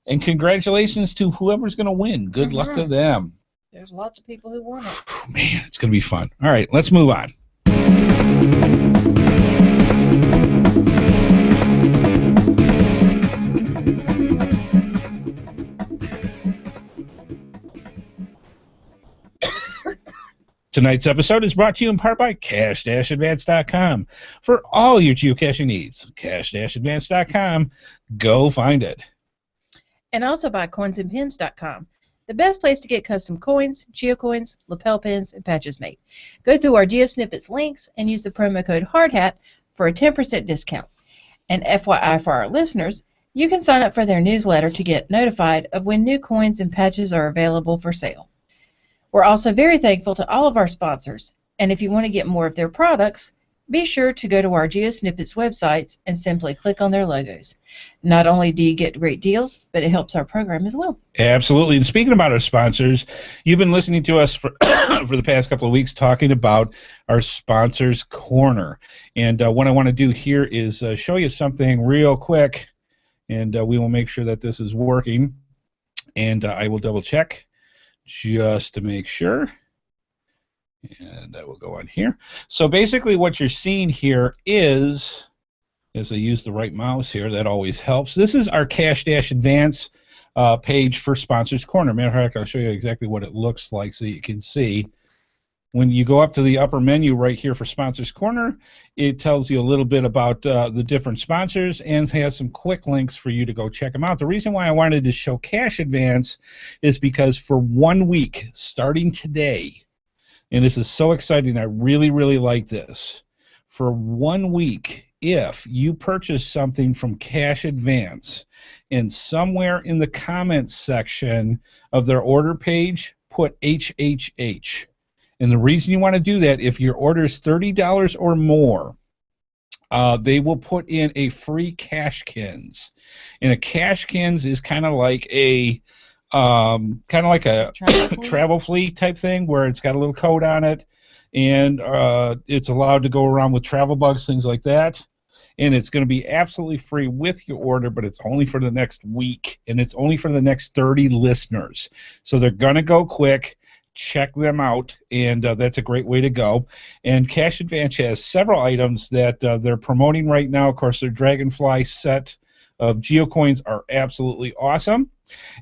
And congratulations to whoever's going to win. Good luck to them. There's lots of people who want it. Man, it's going to be fun. All right, let's move on. Tonight's episode is brought to you in part by cash-advance.com. For all your geocaching needs, cash-advance.com. Go find it. And also by coinsandpins.com. The best place to get custom coins, geocoins, lapel pins, and patches made. Go through our GeoSnippets links and use the promo code HeadHardHat for a 10% discount. And FYI for our listeners, you can sign up for their newsletter to get notified of when new coins and patches are available for sale. We're also very thankful to all of our sponsors, and if you want to get more of their products, be sure to go to our GeoSnippets websites and simply click on their logos. Not only do you get great deals, but it helps our program as well. Absolutely. And speaking about our sponsors, you've been listening to us for for the past couple of weeks talking about our Sponsors Corner. And what I want to do here is show you something real quick, and we will make sure that this is working. And I will double check just to make sure. And I will go on here. So basically what you're seeing here is, as I use the right mouse here, that always helps. This is our Cash Dash Advance page for Sponsors Corner. Matter of fact, I'll show you exactly what it looks like so you can see. When you go up to the upper menu right here for Sponsors Corner, it tells you a little bit about the different sponsors and has some quick links for you to go check them out. The reason why I wanted to show Cash Advance is because for 1 week, starting today, and this is so exciting, I really, really like this. For 1 week, if you purchase something from Cash Advance and somewhere in the comments section of their order page, put HHH. And the reason you want to do that, if your order is $30 or more, they will put in a free Cashkins. And a Cashkins is kind of like a travel fleet type thing where it's got a little code on it, and it's allowed to go around with travel bugs, things like that. And it's going to be absolutely free with your order, but it's only for the next week, and it's only for the next 30 listeners. So they're going to go quick. Check them out, and that's a great way to go. And Cash Advance has several items that they're promoting right now. Of course, their Dragonfly set of geocoins are absolutely awesome.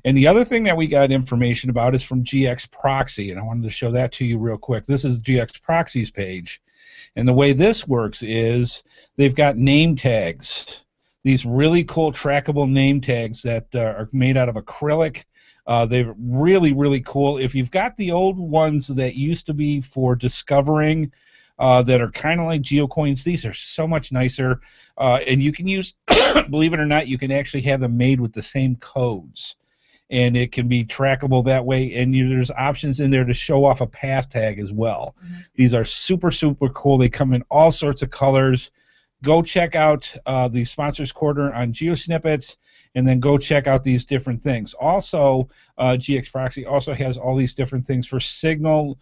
And the other thing that we got information about is from GX Proxy, and I wanted to show that to you real quick. This is GX Proxy's page, and the way this works is they've got name tags, these really cool trackable name tags that are made out of acrylic. They're really, really cool. If you've got the old ones that used to be for discovering that are kind of like geocoins, these are so much nicer. And you can use, believe it or not, you can actually have them made with the same codes. And it can be trackable that way. And there's options in there to show off a path tag as well. Mm-hmm. These are super, super cool. They come in all sorts of colors. Go check out the Sponsors Corner on GeoSnippits, and then go check out these different things. Also, GX Proxy also has all these different things for Signal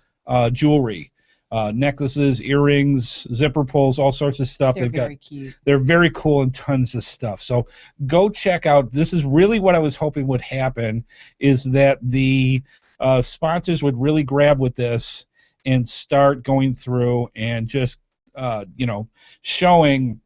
jewelry, necklaces, earrings, zipper pulls, all sorts of stuff. They're very cute. They're very cool and tons of stuff. So go check out. This is really what I was hoping would happen, is that the sponsors would really grab with this and start going through and just showing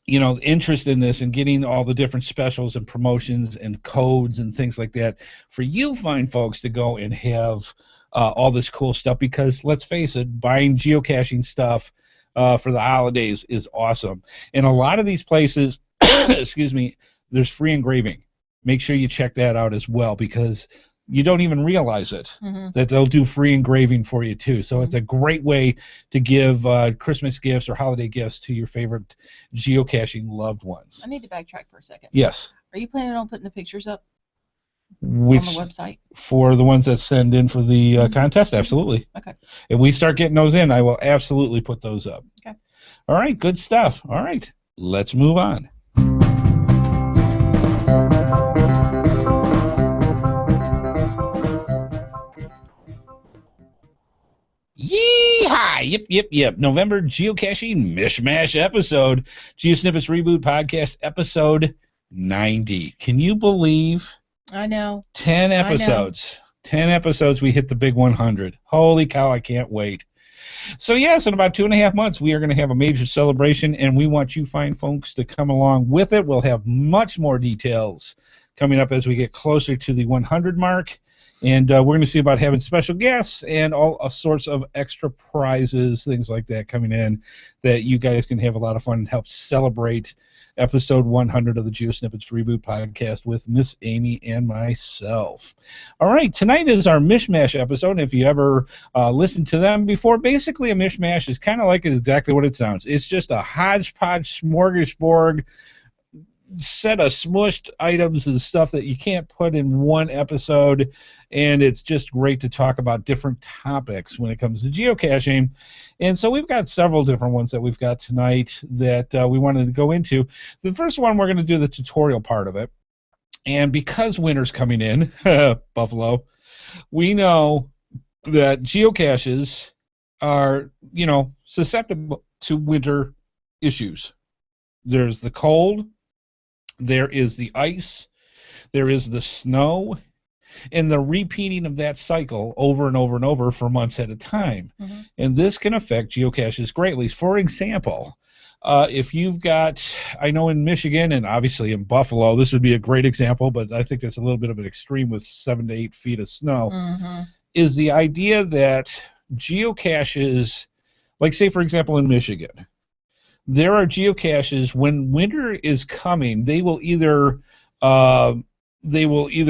interest in this and getting all the different specials and promotions and codes and things like that for you fine folks to go and have all this cool stuff, because let's face it, buying geocaching stuff for the holidays is awesome. And a lot of these places, excuse me, there's free engraving. Make sure you check that out as well, because you don't even realize it, that they'll do free engraving for you too. So it's a great way to give Christmas gifts or holiday gifts to your favorite geocaching loved ones. I need to backtrack for a second. Yes. Are you planning on putting the pictures up on the website? For the ones that send in for the contest, absolutely. Okay. If we start getting those in, I will absolutely put those up. Okay. All right, good stuff. All right, let's move on. Yeehaw! Yep. November Geocaching Mish-Mash episode. GeoSnippits Reboot Podcast, episode 90. Can you believe? I know. 10 episodes. 10 episodes, we hit the big 100. Holy cow, I can't wait. So, yes, in about 2.5 months, we are going to have a major celebration, and we want you fine folks to come along with it. We'll have much more details coming up as we get closer to the 100 mark. And we're going to see about having special guests and all sorts of extra prizes, things like that coming in, that you guys can have a lot of fun and help celebrate episode 100 of the GeoSnippits Reboot Podcast with Miss Amy and myself. All right, tonight is our Mish-Mash episode. And if you ever listened to them before, basically a Mish-Mash is kind of like exactly what it sounds. It's just a hodgepodge smorgasbord set of smushed items and stuff that you can't put in one episode, and it's just great to talk about different topics when it comes to geocaching. And so we've got several different ones that we've got tonight that we wanted to go into. The first one, we're going to do the tutorial part of it, and because winter's coming in, Buffalo, we know that geocaches are, susceptible to winter issues. There's the cold, there is the ice, there is the snow, and the repeating of that cycle over and over and over for months at a time. Mm-hmm. And this can affect geocaches greatly. For example, if you've got, I know in Michigan and obviously in Buffalo, this would be a great example, but I think that's a little bit of an extreme with 7 to 8 feet of snow, is the idea that geocaches, like say for example in Michigan, there are geocaches when winter is coming, they will either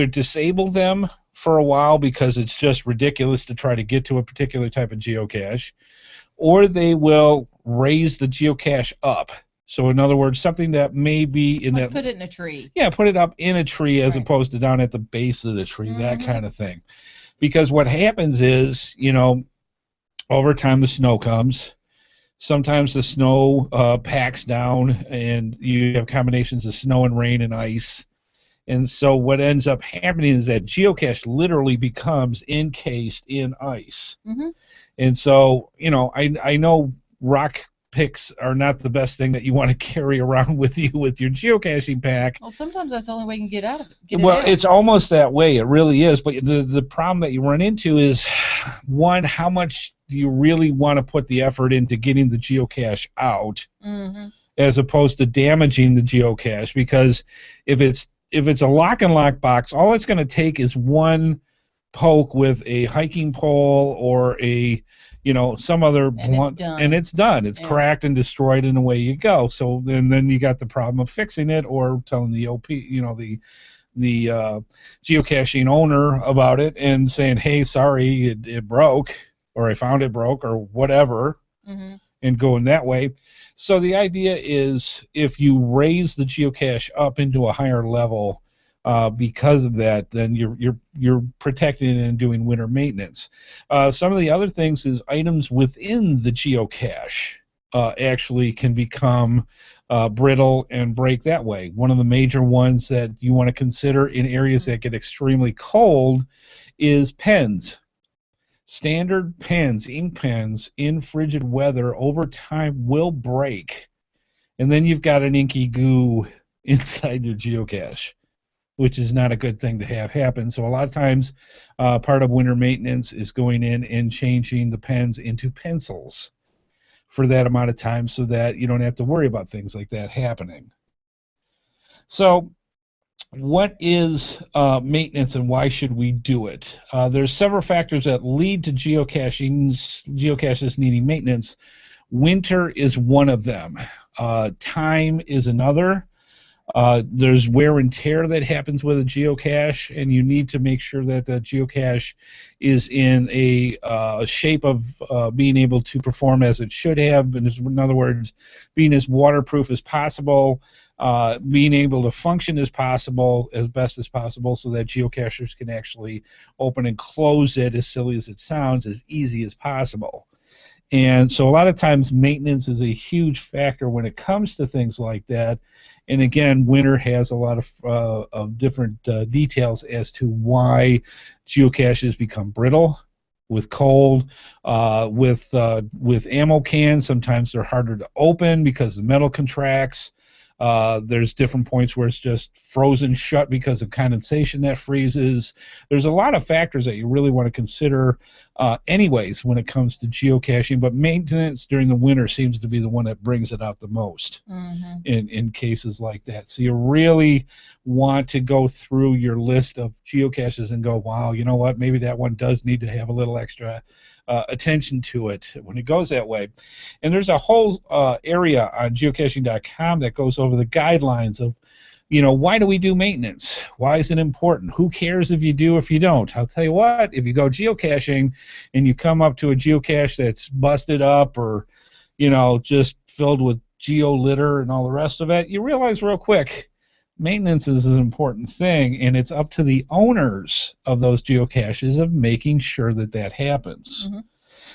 disable them for a while because it's just ridiculous to try to get to a particular type of geocache, or they will raise the geocache up. So in other words, something that may be in that... Put it in a tree. Yeah, put it up in a tree as opposed to down at the base of the tree, that kind of thing. Because what happens is, over time the snow comes. Sometimes the snow packs down, and you have combinations of snow and rain and ice. And so what ends up happening is that geocache literally becomes encased in ice. And so, I know rock picks are not the best thing that you want to carry around with you with your geocaching pack. Well, sometimes that's the only way you can get out of it. It's almost that way. It really is. But the problem that you run into is, one, how much do you really want to put the effort into getting the geocache out as opposed to damaging the geocache? Because if it's a lock and lock box, all it's going to take is one poke with a hiking pole or some other blunt, and it's done. It's cracked and destroyed, and away you go. So then you got the problem of fixing it or telling the OP, the geocaching owner about it and saying, hey, sorry, it broke, or I found it broke, or whatever, and going that way. So the idea is, if you raise the geocache up into a higher level, because of that, then you're protecting and doing winter maintenance. Some of the other things is items within the geocache actually can become brittle and break that way. One of the major ones that you want to consider in areas that get extremely cold is pens. Standard pens, ink pens, in frigid weather over time will break, and then you've got an inky goo inside your geocache, which is not a good thing to have happen. So a lot of times part of winter maintenance is going in and changing the pens into pencils for that amount of time so that you don't have to worry about things like that happening. So what is maintenance and why should we do it? There's several factors that lead to geocaches needing maintenance. Winter is one of them. Time is another. There's wear and tear that happens with a geocache, and you need to make sure that the geocache is in a shape of being able to perform as it should have, and in other words, being as waterproof as possible, being able to function as best as possible, so that geocachers can actually open and close it, as silly as it sounds, as easy as possible. And so a lot of times maintenance is a huge factor when it comes to things like that. And again, winter has a lot of different details as to why geocaches become brittle with cold. With ammo cans, sometimes they're harder to open because the metal contracts. There's different points where it's just frozen shut because of condensation that freezes. There's a lot of factors that you really want to consider anyways when it comes to geocaching, but maintenance during the winter seems to be the one that brings it out the most in cases like that. So you really want to go through your list of geocaches and go, wow, you know what, maybe that one does need to have a little extra attention to it when it goes that way. And there's a whole area on geocaching.com that goes over the guidelines of, why do we do maintenance? Why is it important? Who cares if you do, if you don't? I'll tell you what, if you go geocaching and you come up to a geocache that's busted up or, just filled with geo litter and all the rest of it, you realize real quick, maintenance is an important thing, and it's up to the owners of those geocaches of making sure that that happens.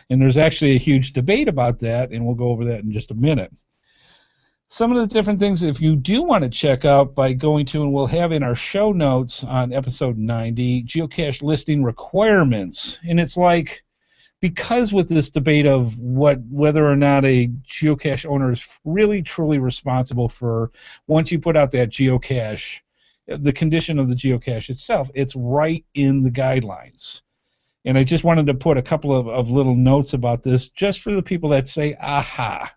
And there's actually a huge debate about that, and we'll go over that in just a minute. Some of the different things, if you do want to check out by going to, and we'll have in our show notes on episode 90, geocache listing requirements. And it's like, because with this debate of whether or not a geocache owner is really truly responsible for, once you put out that geocache, the condition of the geocache itself. It's right in the guidelines. And I just wanted to put a couple of little notes about this just for the people that say, aha,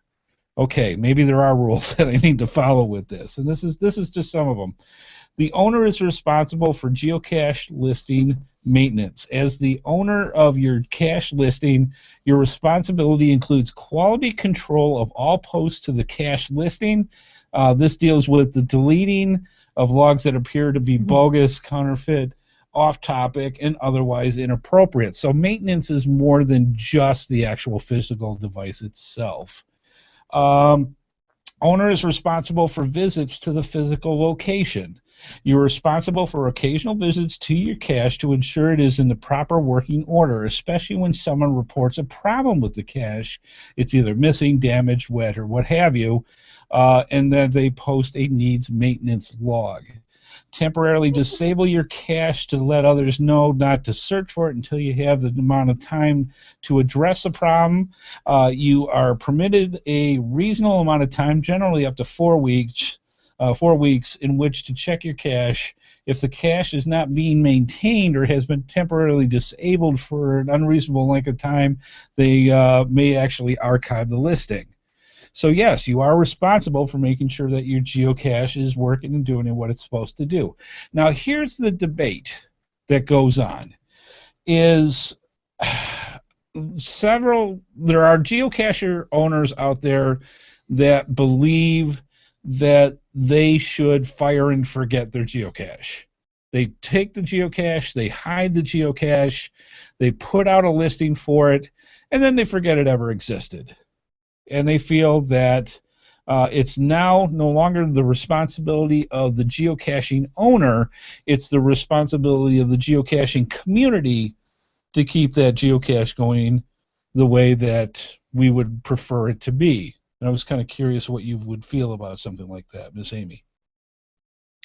okay, maybe there are rules that I need to follow with this. And this is just some of them. The owner is responsible for geocache listing maintenance. As the owner of your cache listing, your responsibility includes quality control of all posts to the cache listing. This deals with the deleting of logs that appear to be bogus, counterfeit, off-topic, and otherwise inappropriate. So maintenance is more than just the actual physical device itself. Owner is responsible for visits to the physical location. You're responsible for occasional visits to your cache to ensure it is in the proper working order, especially when someone reports a problem with the cache. It's either missing, damaged, wet, or what have you, and then they post a needs maintenance log. Temporarily disable your cache to let others know not to search for it until you have the amount of time to address the problem. You are permitted a reasonable amount of time, generally up to 4 weeks, in which to check your cache. If the cache is not being maintained or has been temporarily disabled for an unreasonable length of time, they may actually archive the listing. So yes, you are responsible for making sure that your geocache is working and doing what it's supposed to do. Now here's the debate that goes on. There are geocacher owners out there that believe that they should fire and forget their geocache. They take the geocache, they hide the geocache, they put out a listing for it, and then they forget it ever existed. And they feel that it's now no longer the responsibility of the geocaching owner, it's the responsibility of the geocaching community to keep that geocache going the way that we would prefer it to be. And I was kind of curious what you would feel about something like that, Miss Amy.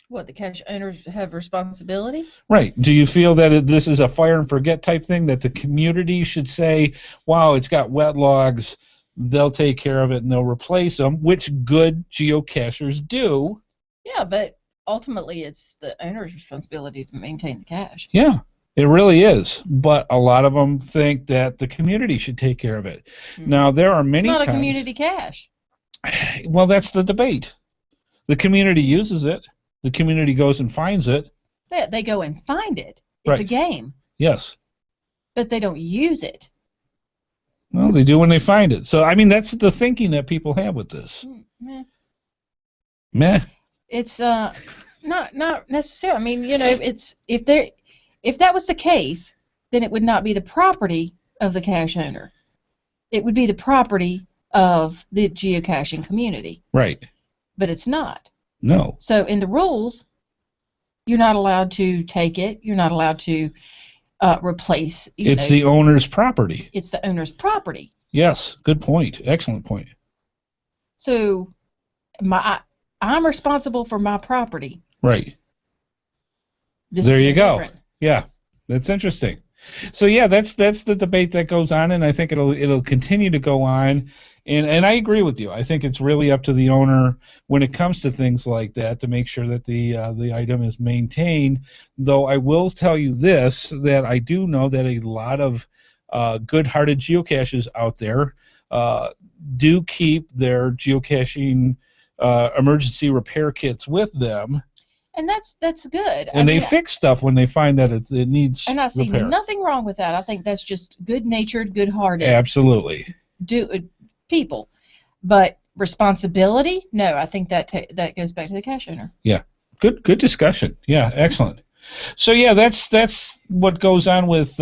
What, the cache owners have responsibility? Right. Do you feel that this is a fire and forget type thing, that the community should say, wow, it's got wet logs, they'll take care of it and they'll replace them, which good geocachers do? Yeah, but ultimately it's the owner's responsibility to maintain the cache. Yeah, it really is. But a lot of them think that the community should take care of it. Mm-hmm. Now, there are many times... It's not a community cache. Well, that's the debate. The community uses it. The community goes and finds it. They go and find it. It's right. A game. Yes. But they don't use it. Well, they do when they find it. So, I mean, that's the thinking that people have with this. Meh. Meh. It's not necessarily. I mean, it's if that was the case, then it would not be the property of the cache owner. It would be the property of the geocaching community. Right. But it's not. No. So, in the rules, you're not allowed to take it. You're not allowed to replace. It's the owner's property. It's the owner's property. Yes, good point. Excellent point. So, I'm responsible for my property. Right. There you go. Different. Yeah, that's interesting. So yeah, that's the debate that goes on, and I think it'll continue to go on. And I agree with you. I think it's really up to the owner when it comes to things like that to make sure that the item is maintained. Though I will tell you this, that I do know that a lot of good-hearted geocaches out there do keep their geocaching emergency repair kits with them. And that's good. And they fix stuff when they find that it needs And I see repair. Nothing wrong with that. I think that's just good-natured, good-hearted. Absolutely. People. But responsibility? No, I think that goes back to the cache owner. Yeah. Good discussion. Yeah, excellent. So yeah, that's what goes on with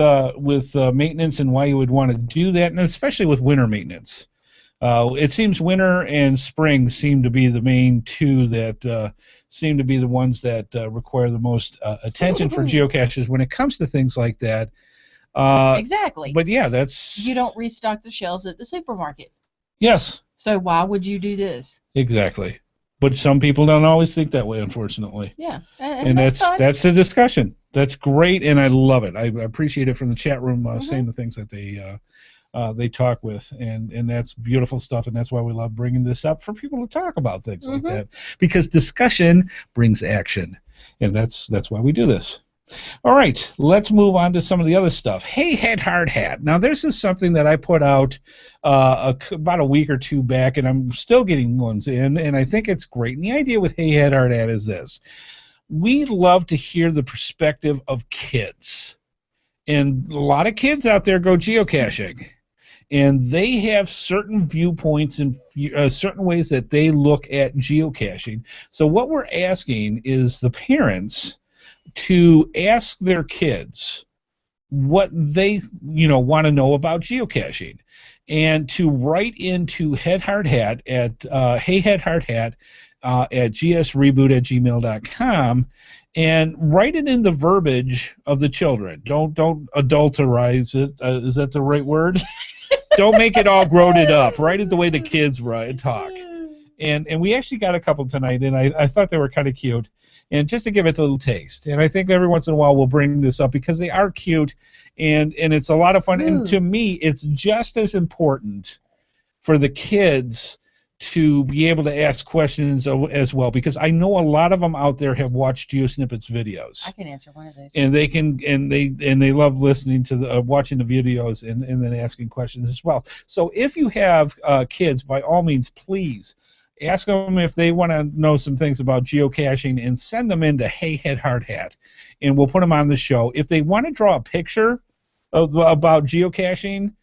maintenance and why you would want to do that, and especially with winter maintenance. It seems winter and spring seem to be the main two that seem to be the ones that require the most attention for geocaches when it comes to things like that. Exactly. But yeah, that's... You don't restock the shelves at the supermarket. Yes. So why would you do this? Exactly. But some people don't always think that way, unfortunately. Yeah. And that's the discussion. That's great, and I love it. I appreciate it from the chat room saying the things that they talk with, and that's beautiful stuff, and that's why we love bringing this up for people to talk about things like that, because discussion brings action. And that's why we do this. All right, let's move on to some of the other stuff. Hey, HeadHardHat. Now, this is something that I put out about a week or two back, and I'm still getting ones in, and I think it's great. And the idea with Hey, HeadHardHat is this. We love to hear the perspective of kids. And a lot of kids out there go geocaching. And they have certain viewpoints and certain ways that they look at geocaching. So what we're asking is the parents to ask their kids what they want to know about geocaching, and to write into HeadHardHat at HeyHeadHardHat at GeoSreboot@gmail.com, and write it in the verbiage of the children. Don't adulterize it. Is that the right word? Don't make it all grown up. Write it the way the kids talk. And we actually got a couple tonight, and I thought they were kind of cute. And just to give it a little taste. And I think every once in a while we'll bring this up because they are cute, and it's a lot of fun. And to me, it's just as important for the kids to be able to ask questions as well, because I know a lot of them out there have watched GeoSnippits videos. I can answer one of those. And they can, and they love listening to the watching the videos and then asking questions as well. So if you have kids, by all means, please ask them if they want to know some things about geocaching, and send them into Hey HeadHardHat, and we'll put them on the show. If they want to draw a picture about geocaching,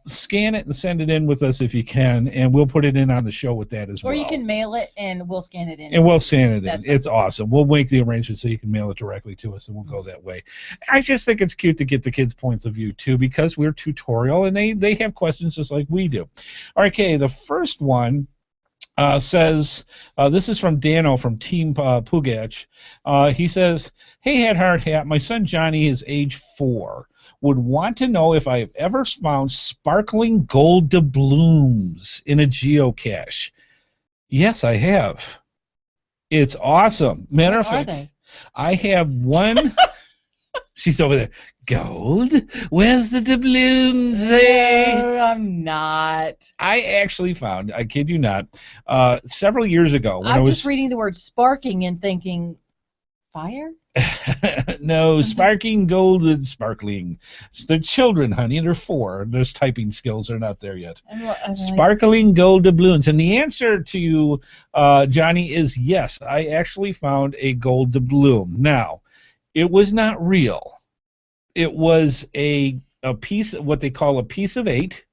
scan it and send it in with us if you can, and we'll put it in on the show with that as well. Or you can mail it, and we'll scan it in. And we'll scan it in. It's awesome. We'll make the arrangement so you can mail it directly to us, and we'll go that way. I just think it's cute to get the kids' points of view, too, because we're tutorial, and they have questions just like we do. All right, okay, the first one says, this is from Dano from Team Pugach. He says, hey, HeadHardHat, my son Johnny is age 4. Would want to know if I have ever found sparkling gold doubloons in a geocache. Yes, I have. It's awesome. Matter of fact, I have one. She's over there. Gold? Where's the doubloons? No, I'm not. I actually found, I kid you not, several years ago. I'm just reading the word sparking and thinking, fire? No, sparking gold and sparkling. They're children, honey. They're 4. Their typing skills are not there yet. Sparkling gold doubloons. And the answer to you, Johnny, is yes. I actually found a gold doubloon. Now, it was not real. It was a piece, what they call a piece of 8,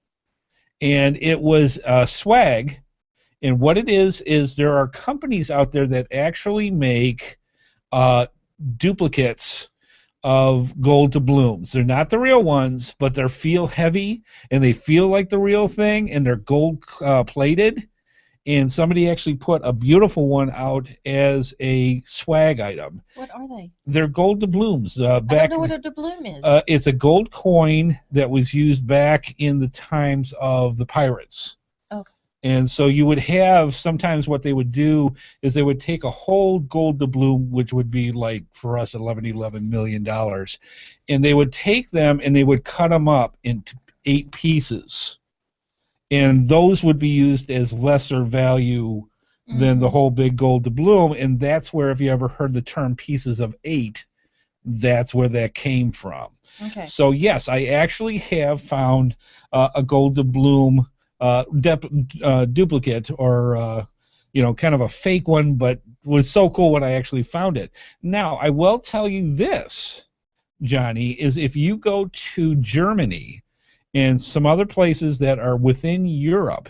and it was swag. And what it is there are companies out there that actually make duplicates of gold doubloons. They're not the real ones, but they feel heavy, and they feel like the real thing, and they're gold plated. And somebody actually put a beautiful one out as a swag item. What are they? They're gold doubloons. I don't know what a doubloon is. It's a gold coin that was used back in the times of the pirates. Okay. And so you would have, sometimes what they would do is they would take a whole gold doubloon, which would be like, for us, $11 million, and they would take them and they would cut them up into 8 pieces. And those would be used as lesser value than the whole big gold doubloon, and that's where, if you ever heard the term pieces of 8, that's where that came from. Okay. So yes, I actually have found a gold doubloon duplicate, or kind of a fake one, but was so cool when I actually found it. Now, I will tell you this, Johnny, is if you go to Germany and some other places that are within Europe,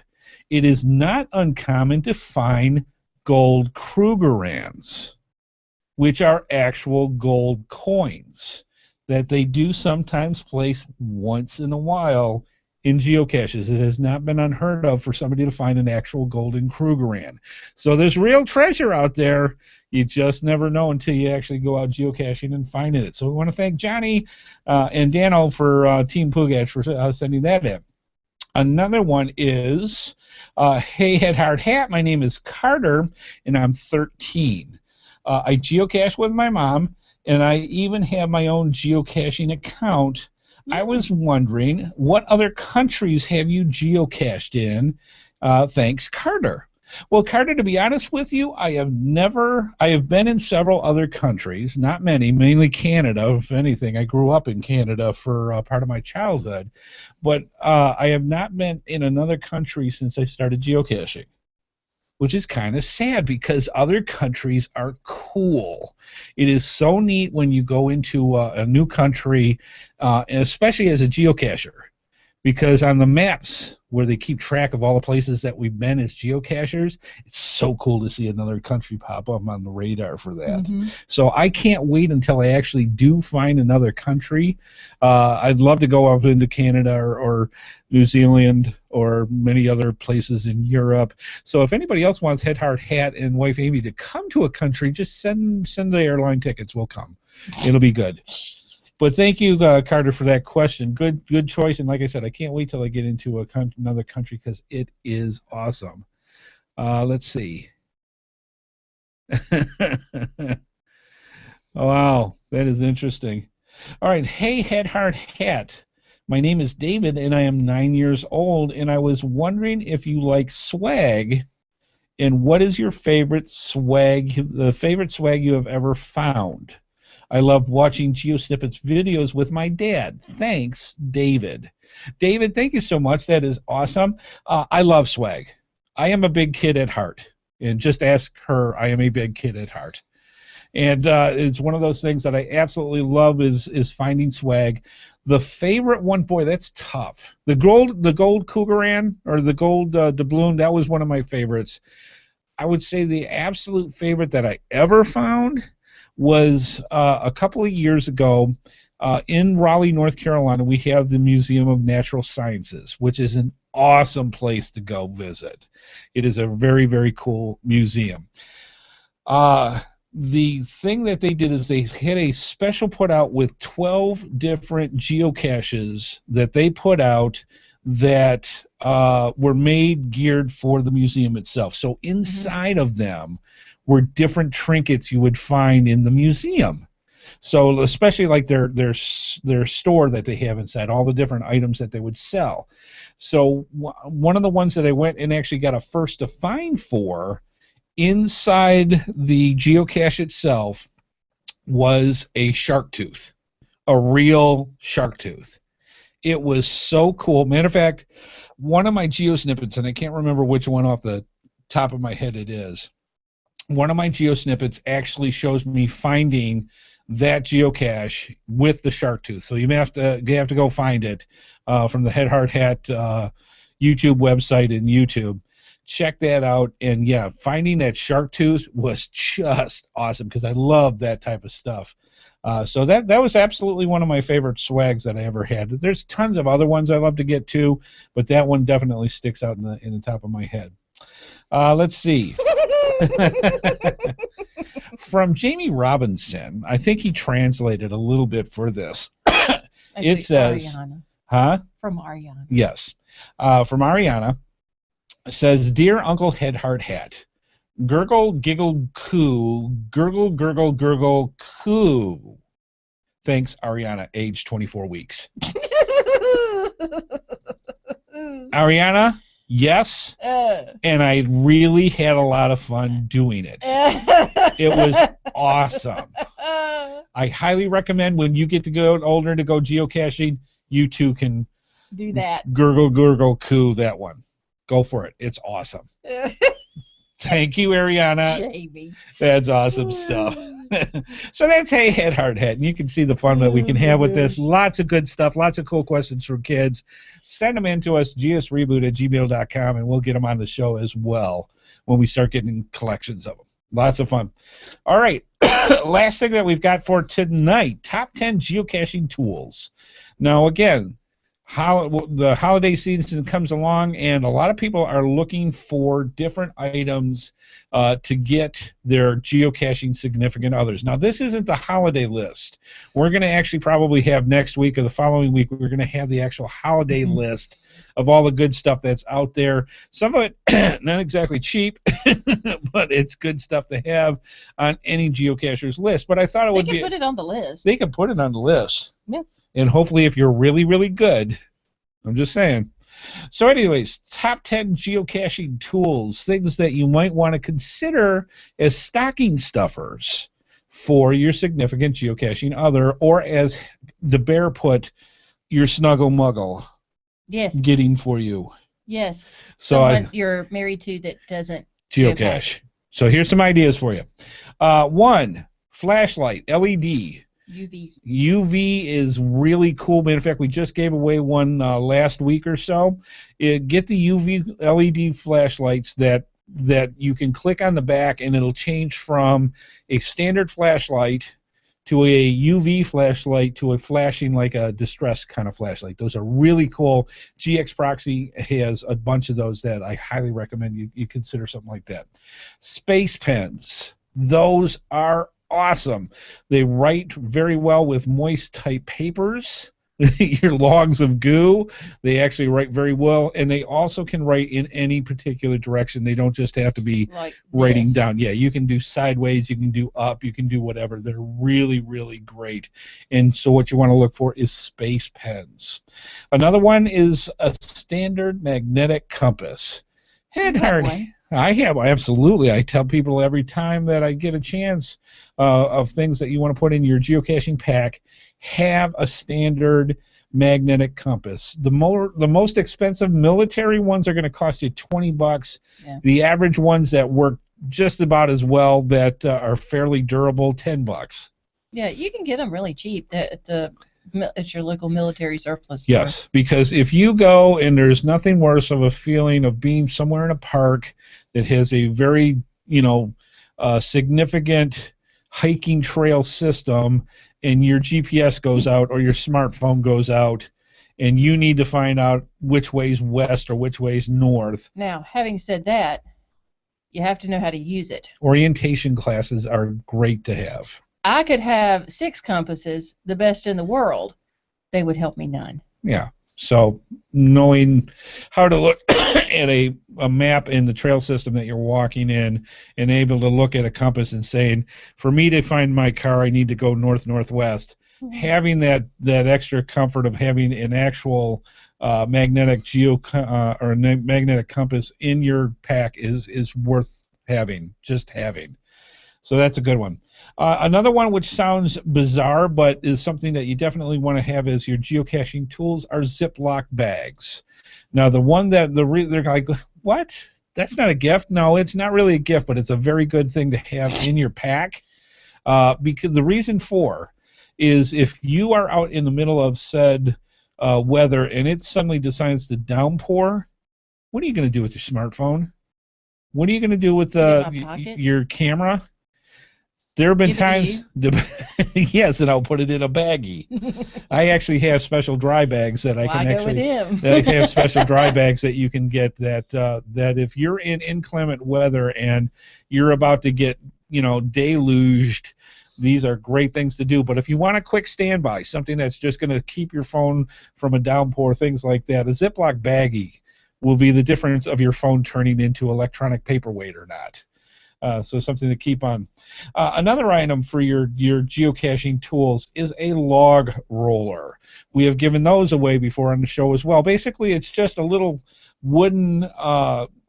it is not uncommon to find gold Krugerrands, which are actual gold coins that they do sometimes place once in a while in geocaches. It has not been unheard of for somebody to find an actual golden Krugerrand. So there's real treasure out there. You just never know until you actually go out geocaching and find it. So we want to thank Johnny and Dano for Team Pugach for sending that in. Another one is, hey, HeadHardHat, my name is Carter, and I'm 13. I geocache with my mom, and I even have my own geocaching account. I was wondering, what other countries have you geocached in? Thanks, Carter. Well, Carter, to be honest with you, I have been in several other countries, not many, mainly Canada, if anything. I grew up in Canada for part of my childhood, but I have not been in another country since I started geocaching, which is kind of sad because other countries are cool. It is so neat when you go into a new country, especially as a geocacher, because on the maps where they keep track of all the places that we've been as geocachers, it's so cool to see another country pop up on the radar for that. Mm-hmm. So I can't wait until I actually do find another country. I'd love to go up into Canada or New Zealand or many other places in Europe. So if anybody else wants HeadHardHat and wife Amy to come to a country, just send the airline tickets. We'll come. It'll be good. But thank you, Carter, for that question. Good choice. And like I said, I can't wait till I get into another country because it is awesome. Let's see. Wow, that is interesting. All right. Hey, HeadHardHat. My name is David, and I am 9 years old, and I was wondering if you like swag, and what is your favorite swag, the favorite swag you have ever found? I love watching GeoSnippits videos with my dad. Thanks, David. David, thank you so much. That is awesome. I love swag. I am a big kid at heart. And just ask her, I am a big kid at heart. And it's one of those things that I absolutely love is finding swag. The favorite one, boy, that's tough. The gold Cougaran or the gold doubloon, that was one of my favorites. I would say the absolute favorite that I ever found was a couple of years ago in Raleigh, North Carolina. We have the Museum of Natural Sciences, which is an awesome place to go visit. It is a very, very cool museum. The thing that they did is they had a special put out with 12 different geocaches that they put out that were made geared for the museum itself. So inside of them were different trinkets you would find in the museum. So especially like their store that they have inside, all the different items that they would sell. So one of the ones that I went and actually got a first to find for inside the geocache itself was a shark tooth, a real shark tooth. It was so cool. Matter of fact, one of my GeoSnippets, and I can't remember which one off the top of my head it is, one of my GeoSnippets actually shows me finding that geocache with the shark tooth. So you have to go find it from the HeadHardHat YouTube website and YouTube. Check that out. And yeah, finding that shark tooth was just awesome because I love that type of stuff. So that was absolutely one of my favorite swags that I ever had. There's tons of other ones I love to get to, but that one definitely sticks out in the top of my head. Let's see. From Jamie Robinson, I think he translated a little bit for this. Actually, it says, Ariana. Huh? From Ariana. Yes. From Ariana, it says, Dear Uncle HeadHardHat, gurgle, giggle, coo, gurgle, gurgle, gurgle, coo. Thanks, Ariana, age 24 weeks. Ariana, yes, and I really had a lot of fun doing it. It was awesome. I highly recommend when you get to go older to go geocaching, you too can do that. Gurgle, gurgle, coo, that one. Go for it. It's awesome. Thank you, Ariana. Jamie. That's awesome stuff. So that's Hey HeadHardHat, and you can see the fun that we can have with this. Lots of good stuff, lots of cool questions from kids. Send them in to us, geosreboot@gmail.com, and we'll get them on the show as well when we start getting collections of them. Lots of fun. All right, last thing that we've got for tonight, top 10 geocaching tools. Now, again, the holiday season comes along, and a lot of people are looking for different items to get their geocaching significant others. Now, this isn't the holiday list. We're going to actually probably have next week or the following week, we're going to have the actual holiday list of all the good stuff that's out there. Some of it not exactly cheap, but it's good stuff to have on any geocacher's list. But I thought they can put it on the list. They can put it on the list. Yeah. And hopefully if you're really, really good, I'm just saying, So anyways, top 10 geocaching tools, things that you might want to consider as stocking stuffers for your significant geocaching other, or as the bear put, your snuggle muggle Yes. getting for you. Yes. So someone you're married to that doesn't geocache. So here's some ideas for you. One, flashlight, LED. UV is really cool. Matter of fact, we just gave away one last week or so. Get the UV LED flashlights that you can click on the back, and it'll change from a standard flashlight to a UV flashlight to a flashing like a distress kind of flashlight. Those are really cool. GX Proxy has a bunch of those that I highly recommend you consider something like that. Space pens. Those are awesome. They write very well with moist type papers. Your logs of goo, they actually write very well, and they also can write in any particular direction. They don't just have to be like writing down. Yeah, you can do sideways, you can do up, you can do whatever. They're really, really great. And so what you want to look for is space pens. Another one is a standard magnetic compass. I have, absolutely. I tell people every time that I get a chance of things that you want to put in your geocaching pack, have a standard magnetic compass. The most expensive military ones are going to cost you $20. Yeah. The average ones that work just about as well, that are fairly durable, $10. Yeah, you can get them really cheap at your local military surplus store. Yes, because if you go, and there's nothing worse of a feeling of being somewhere in a park that has a very, significant hiking trail system, and your GPS goes out or your smartphone goes out, and you need to find out which way's west or which way's north. Now, having said that, you have to know how to use it. Orientation classes are great to have. I could have 6 compasses, the best in the world. They would help me none. Yeah. So knowing how to look at a map in the trail system that you're walking in, and able to look at a compass and saying, for me to find my car, I need to go north-northwest. Mm-hmm. Having that extra comfort of having an actual magnetic magnetic compass in your pack is worth having, just having. So that's a good one. Another one which sounds bizarre but is something that you definitely want to have as your geocaching tools are Ziploc bags. Now, the one that they're like, what? That's not a gift? No, it's not really a gift, but it's a very good thing to have in your pack. Because the reason for is if you are out in the middle of said weather and it suddenly decides to downpour, what are you going to do with your smartphone? What are you going to do with your camera? There have been times, yes, and I'll put it in a baggie. I actually have special dry bags that I have special dry bags that you can get that if you're in inclement weather and you're about to get deluged, these are great things to do. But if you want a quick standby, something that's just going to keep your phone from a downpour, things like that, a Ziploc baggie will be the difference of your phone turning into electronic paperweight or not. So something to keep on. Another item for your geocaching tools is a log roller. We have given those away before on the show as well. Basically, it's just a little wooden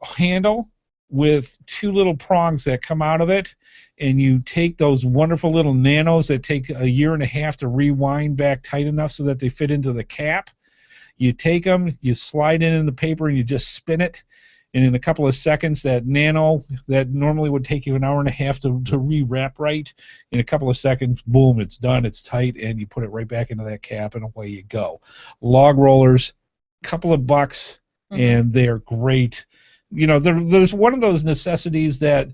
handle with 2 little prongs that come out of it, and you take those wonderful little nanos that take a year and a half to rewind back tight enough so that they fit into the cap. You take them, you slide it in the paper, and you just spin it. And in a couple of seconds, that nano that normally would take you an hour and a half to rewrap right, in a couple of seconds, boom, it's done, it's tight, and you put it right back into that cap, and away you go. Log rollers, couple of bucks, and they're great. There's one of those necessities that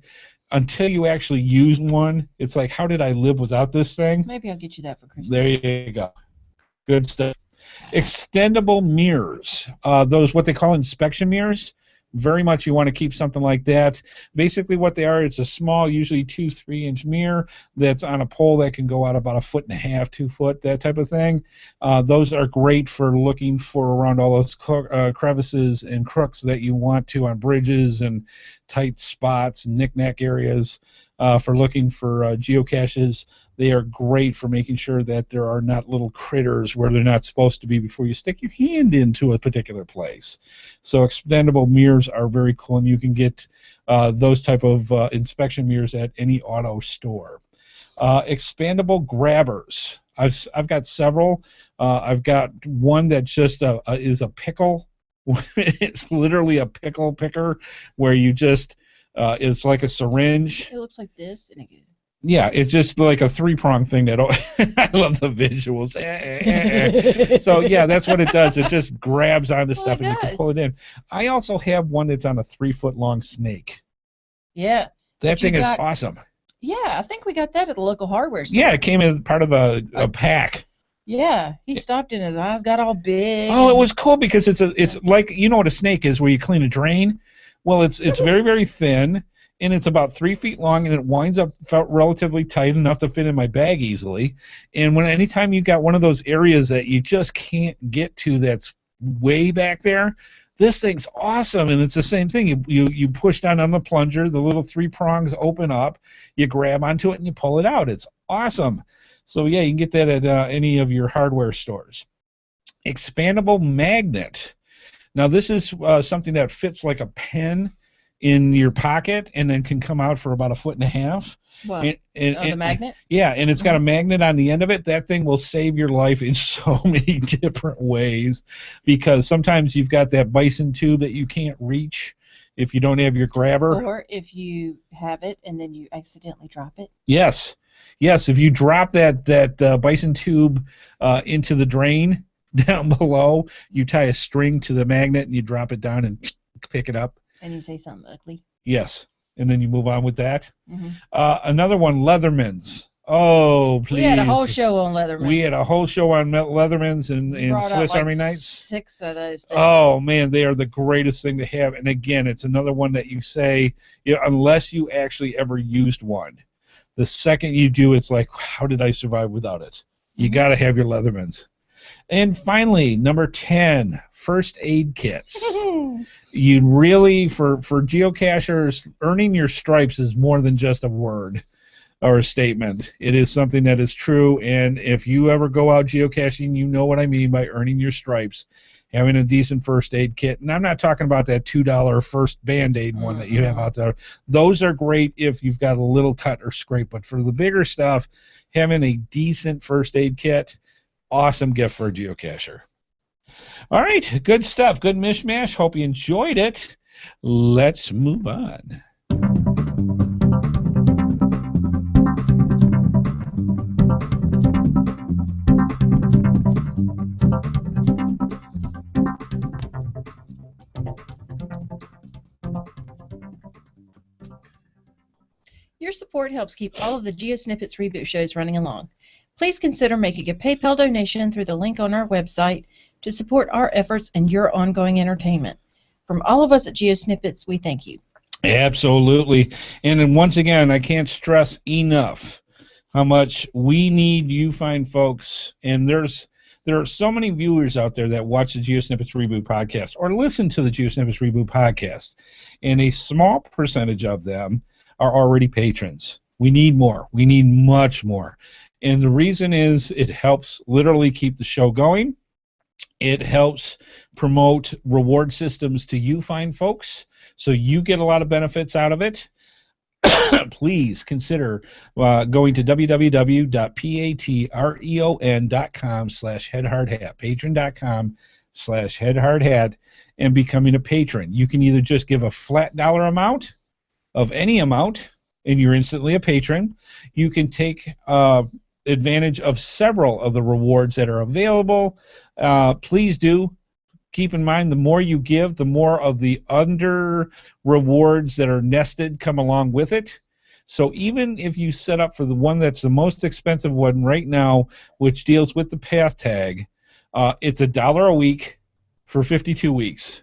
until you actually use one, it's like, how did I live without this thing? Maybe I'll get you that for Christmas. There you go. Good stuff. Extendable mirrors, those what they call inspection mirrors. Very much you want to keep something like that. Basically what they are, it's a small, usually 2-3 inch mirror that's on a pole that can go out about 1.5 feet, 2 foot, that type of thing. Those are great for looking for around all those crevices and crooks that you want to on bridges and tight spots and knick-knack areas. for looking for geocaches. They are great for making sure that there are not little critters where they're not supposed to be before you stick your hand into a particular place. So expandable mirrors are very cool, and you can get those type of inspection mirrors at any auto store. Expandable grabbers. I've got several. I've got one that just is a pickle. It's literally a pickle picker where you just it's like a syringe. It looks like this, and it goes. Yeah, it's just like a 3-prong thing that I love the visuals. So yeah, that's what it does. It just grabs onto stuff and you can pull it in. I also have one that's on a 3-foot-long snake. Yeah. That thing is awesome. Yeah, I think we got that at the local hardware store. Yeah, it came as part of a pack. Yeah, he stopped and his eyes got all big. Oh, it was cool because it's like, you know what a snake is, where you clean a drain. Well, it's very, very thin, and it's about 3 feet long, and it winds up felt relatively tight enough to fit in my bag easily. And anytime you got one of those areas that you just can't get to, that's way back there, this thing's awesome. And it's the same thing. You push down on the plunger, the little 3 prongs open up, you grab onto it, and you pull it out. It's awesome. So yeah, you can get that at any of your hardware stores. Expandable magnet. Now this is something that fits like a pen in your pocket and then can come out for about 1.5 feet. What? The magnet? Yeah, and it's got a magnet on the end of it. That thing will save your life in so many different ways, because sometimes you've got that bison tube that you can't reach if you don't have your grabber. Or if you have it and then you accidentally drop it. Yes, if you drop that bison tube into the drain down below, you tie a string to the magnet and you drop it down and pick it up. And you say something ugly. Yes, and then you move on with that. Mm-hmm. Another one, Leathermans. Oh, please. We had a whole show on Leathermans. We had a whole show on Leathermans and Swiss Army Knights. 6 of those things. Oh, man, they are the greatest thing to have. And again, it's another one that you say, unless you actually ever used one, the second you do, it's like, how did I survive without it? You got to have your Leathermans. And finally, number 10, first aid kits. You really, for geocachers, earning your stripes is more than just a word or a statement. It is something that is true, and if you ever go out geocaching, you know what I mean by earning your stripes. Having a decent first aid kit, and I'm not talking about that $2 first Band-Aid one that you have out there. Those are great if you've got a little cut or scrape, but for the bigger stuff, having a decent first aid kit, awesome gift for a geocacher. All right, good stuff, good mishmash. Hope you enjoyed it. Let's move on. Your support helps keep all of the GeoSnippits Reboot shows running along. Please consider making a PayPal donation through the link on our website to support our efforts and your ongoing entertainment. From all of us at GeoSnippits, we thank you. Absolutely. And then once again, I can't stress enough how much we need you fine folks. And there are so many viewers out there that watch the GeoSnippits Reboot podcast or listen to the GeoSnippits Reboot podcast, and a small percentage of them are already patrons. We need more. We need much more. And the reason is it helps literally keep the show going. It helps promote reward systems to you fine folks, so you get a lot of benefits out of it. Please consider going to www.patreon.com/HeadHardHat, patreon.com/HeadHardHat, and becoming a patron. You can either just give a flat dollar amount of any amount, and you're instantly a patron. You can take advantage of several of the rewards that are available. Please do keep in mind, the more you give, the more of the under rewards that are nested come along with it. So even if you set up for the one that's the most expensive one right now, which deals with the path tag, it's $1 a week for 52 weeks.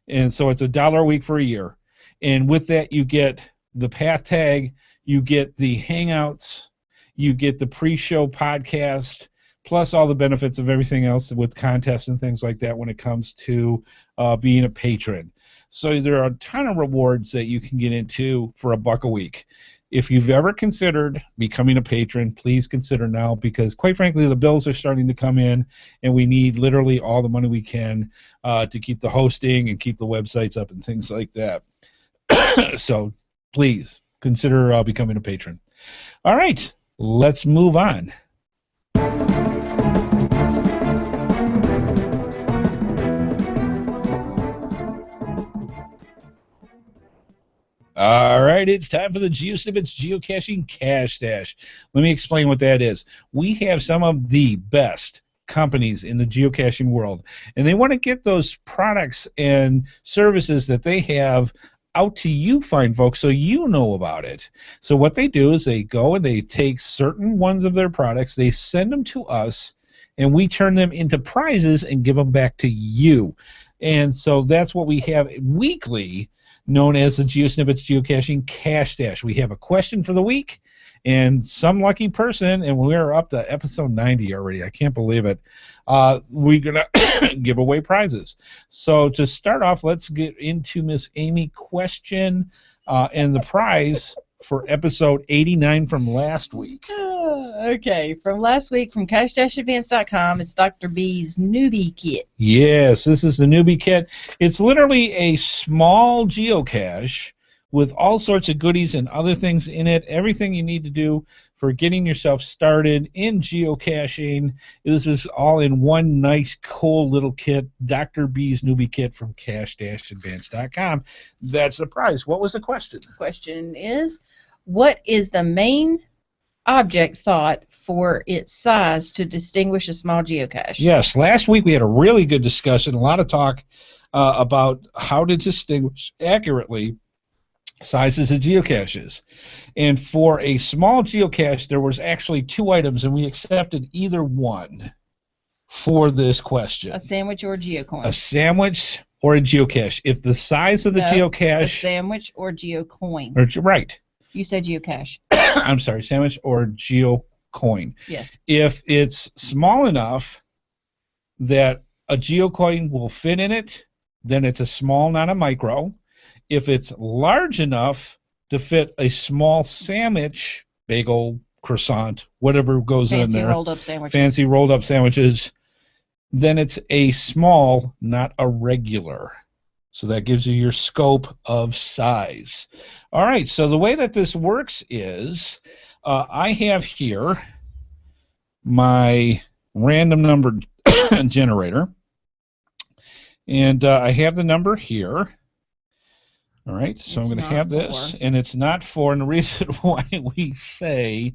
And so it's $1 a week for a year. And with that, you get the path tag, you get the hangouts, you get the pre-show podcast, plus all the benefits of everything else with contests and things like that when it comes to being a patron. So there are a ton of rewards that you can get into for $1 a week. if you've ever considered becoming a patron, please consider now, because quite frankly, the bills are starting to come in, and we need literally all the money we can to keep the hosting and keep the websites up and things like that. So please consider becoming a patron. All right, let's move on. All right, it's time for the GeoSnippits Geocaching Cash Stash. Let me explain what that is. We have some of the best companies in the geocaching world, and they want to get those products and services that they have out to you fine folks so you know about it. So what they do is they go and they take certain ones of their products, they send them to us, and we turn them into prizes and give them back to you. And so that's what we have weekly, known as the GeoSnippits Geocaching Cash Stash. We have a question for the week, and some lucky person, and we're up to episode 90 already. I can't believe it. We're going to give away prizes. So to start off, let's get into Miss Amy question and the prize for episode 89 from last week. Okay, from last week from cache-advance.com, it's Dr. B's newbie kit. Yes, this is the newbie kit. It's literally a small geocache with all sorts of goodies and other things in it. Everything you need to do for getting yourself started in geocaching. This is all in one nice, cool little kit, Dr. B's newbie kit from cache-advance.com. That's the prize. What was the question? The question is, what is the main object thought for its size to distinguish a small geocache? Yes, last week we had a really good discussion, a lot of talk about how to distinguish accurately sizes of geocaches. And for a small geocache, there was actually two items, and we accepted either one for this question. A sandwich or a geocoin? A sandwich or a geocache. If the size of the geocache... a sandwich or geocoin. Right. You said geocache. I'm sorry, sandwich or geocoin. Yes. If it's small enough that a geocoin will fit in it, then it's a small, not a micro. If it's large enough to fit a small sandwich, bagel, croissant, whatever goes in there, fancy rolled up sandwiches, then it's a small, not a regular. So that gives you your scope of size. All right, so the way that this works is I have here my random number generator, and I have the number here. All right, so I'm going to have this, and it's not 4, and the reason why we say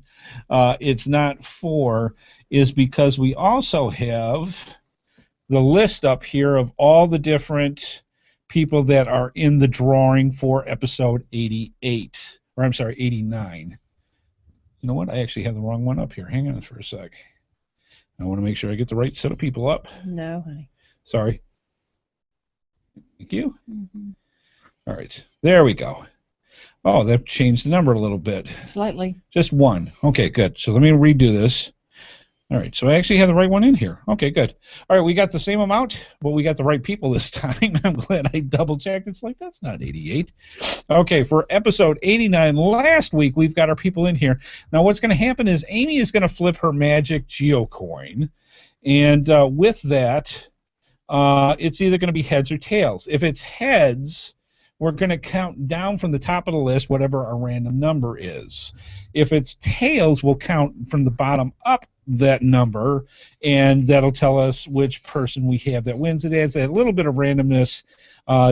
it's not 4 is because we also have the list up here of all the different people that are in the drawing for episode 88, or I'm sorry, 89. You know what? I actually have the wrong one up here. Hang on for a sec. I want to make sure I get the right set of people up. No, honey. Sorry. Thank you. Mm-hmm. All right, there we go. Oh, that changed the number a little bit. Slightly. Just 1. Okay, good. So let me redo this. All right, so I actually have the right one in here. Okay, good. All right, we got the same amount, but we got the right people this time. I'm glad I double-checked. It's like, that's not 88. Okay, for episode 89 last week, we've got our people in here. Now, what's going to happen is Amy is going to flip her magic geocoin, and with that, it's either going to be heads or tails. If it's heads, we're going to count down from the top of the list whatever our random number is. If it's tails, we'll count from the bottom up that number, and that'll tell us which person we have that wins. It adds a little bit of randomness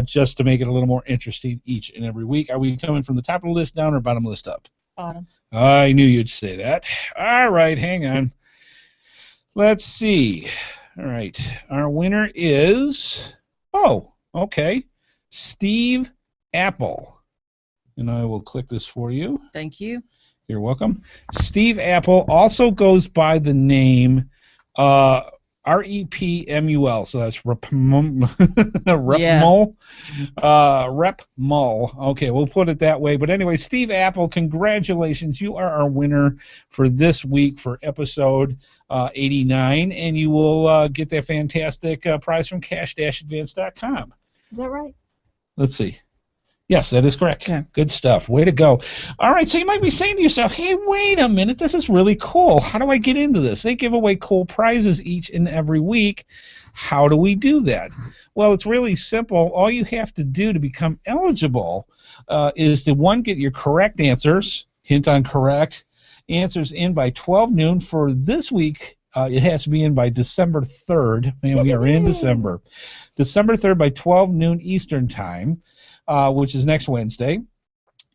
just to make it a little more interesting each and every week. Are we coming from the top of the list down or bottom list up? Bottom. I knew you'd say that. All right, hang on. Let's see. All right, our winner is, Steve Apple. And I will click this for you. Thank you. You're welcome. Steve Apple also goes by the name REPMUL, so that's Repmul. Repmul. Okay, we'll put it that way. But anyway, Steve Apple, congratulations. You are our winner for this week for episode 89, and you will get that fantastic prize from cache-advance.com. Is that right? Let's see. Yes, that is correct. Okay. Good stuff. Way to go. All right, so you might be saying to yourself, hey, wait a minute, this is really cool. How do I get into this? They give away cool prizes each and every week. How do we do that? Well, it's really simple. All you have to do to become eligible is to, one, get your correct answers, hint on correct, answers in by 12 noon for this week. It has to be in by December 3rd. Man, we are in December. December 3rd by 12 noon Eastern Time. Which is next Wednesday.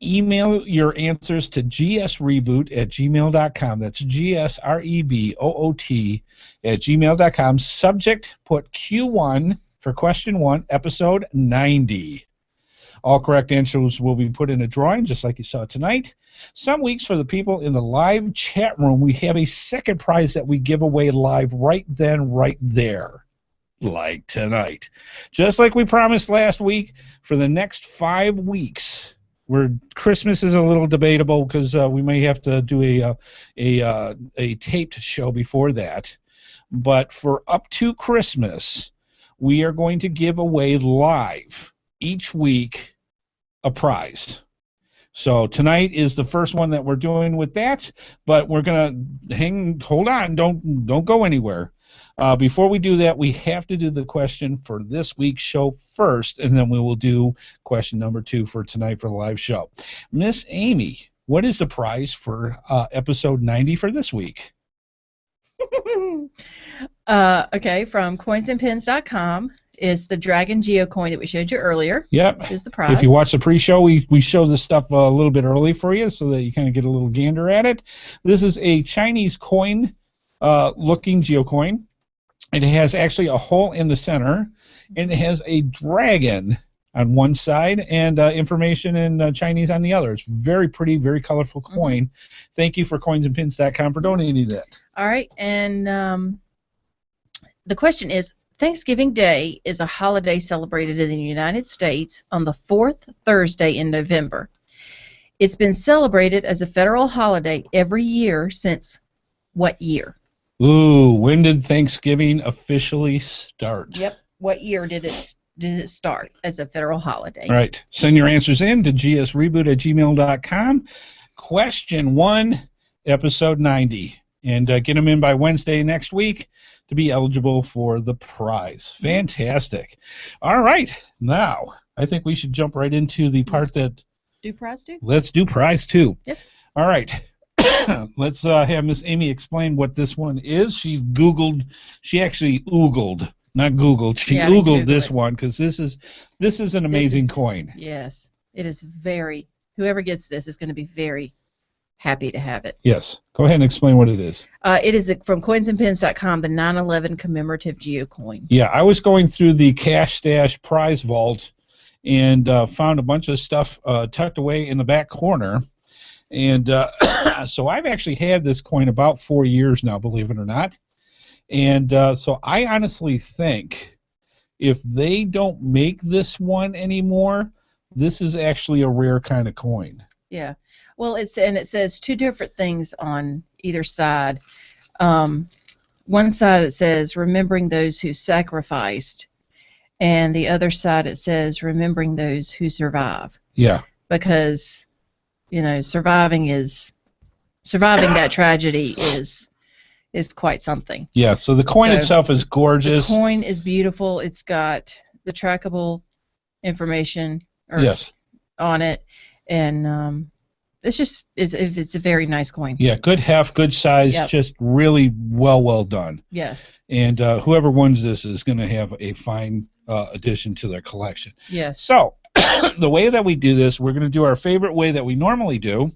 Email your answers to gsreboot@gmail.com. That's gsreboot@gmail.com. Subject, put Q1 for question 1, episode 90. All correct answers will be put in a drawing, just like you saw tonight. Some weeks, for the people in the live chat room, we have a second prize that we give away live right then, right there. Like tonight. Just like we promised last week, for the next 5 weeks, where Christmas is a little debatable because we may have to do a taped show before that. But for up to Christmas, we are going to give away live each week a prize. So tonight is the first one that we're doing with that, but we're gonna hold on, don't go anywhere. Before we do that, we have to do the question for this week's show first, and then we will do question number 2 for tonight for the live show. Miss Amy, what is the prize for episode 90 for this week? Okay, from coinsandpins.com is the Dragon Geocoin that we showed you earlier. Yep. Is the prize. If you watch the pre-show, we show this stuff a little bit early for you so that you kind of get a little gander at it. This is a Chinese coin looking geocoin. It has actually a hole in the center, and it has a dragon on one side and information in Chinese on the other. It's very pretty, very colorful coin. Thank you for coinsandpins.com for donating that. All right, and the question is, Thanksgiving Day is a holiday celebrated in the United States on the 4th Thursday in November. It's been celebrated as a federal holiday every year since what year? Ooh, when did Thanksgiving officially start? Yep. What year did it start as a federal holiday? All right. Send your answers in to gsreboot@gmail.com. Question 1, episode 90. And get them in by Wednesday next week to be eligible for the prize. Fantastic. All right. Now, I think we should jump right into the part that... Do prize 2? Let's do prize 2. Yep. All right. Let's have Miss Amy explain what this one is. She actually oogled, not Googled. She oogled this one because this is an amazing coin. Yes, it is very. Whoever gets this is going to be very happy to have it. Yes. Go ahead and explain what it is. It is from coinsandpins.com, the 9/11 commemorative geocoin. Yeah, I was going through the Cash Stash prize vault and found a bunch of stuff tucked away in the back corner. And so I've actually had this coin about 4 years now, believe it or not. And so I honestly think if they don't make this one anymore, this is actually a rare kind of coin. Yeah. Well, it says 2 different things on either side. One side it says remembering those who sacrificed, and the other side it says remembering those who survive. Yeah. Because surviving that tragedy is quite something. Yeah, so the coin itself is gorgeous. The coin is beautiful. It's got the trackable information on it, and it's a very nice coin. Yeah, good heft, good size, just really well done. Yes. And whoever wins this is going to have a fine addition to their collection. Yes. So the way that we do this, we're going to do our favorite way that we normally do.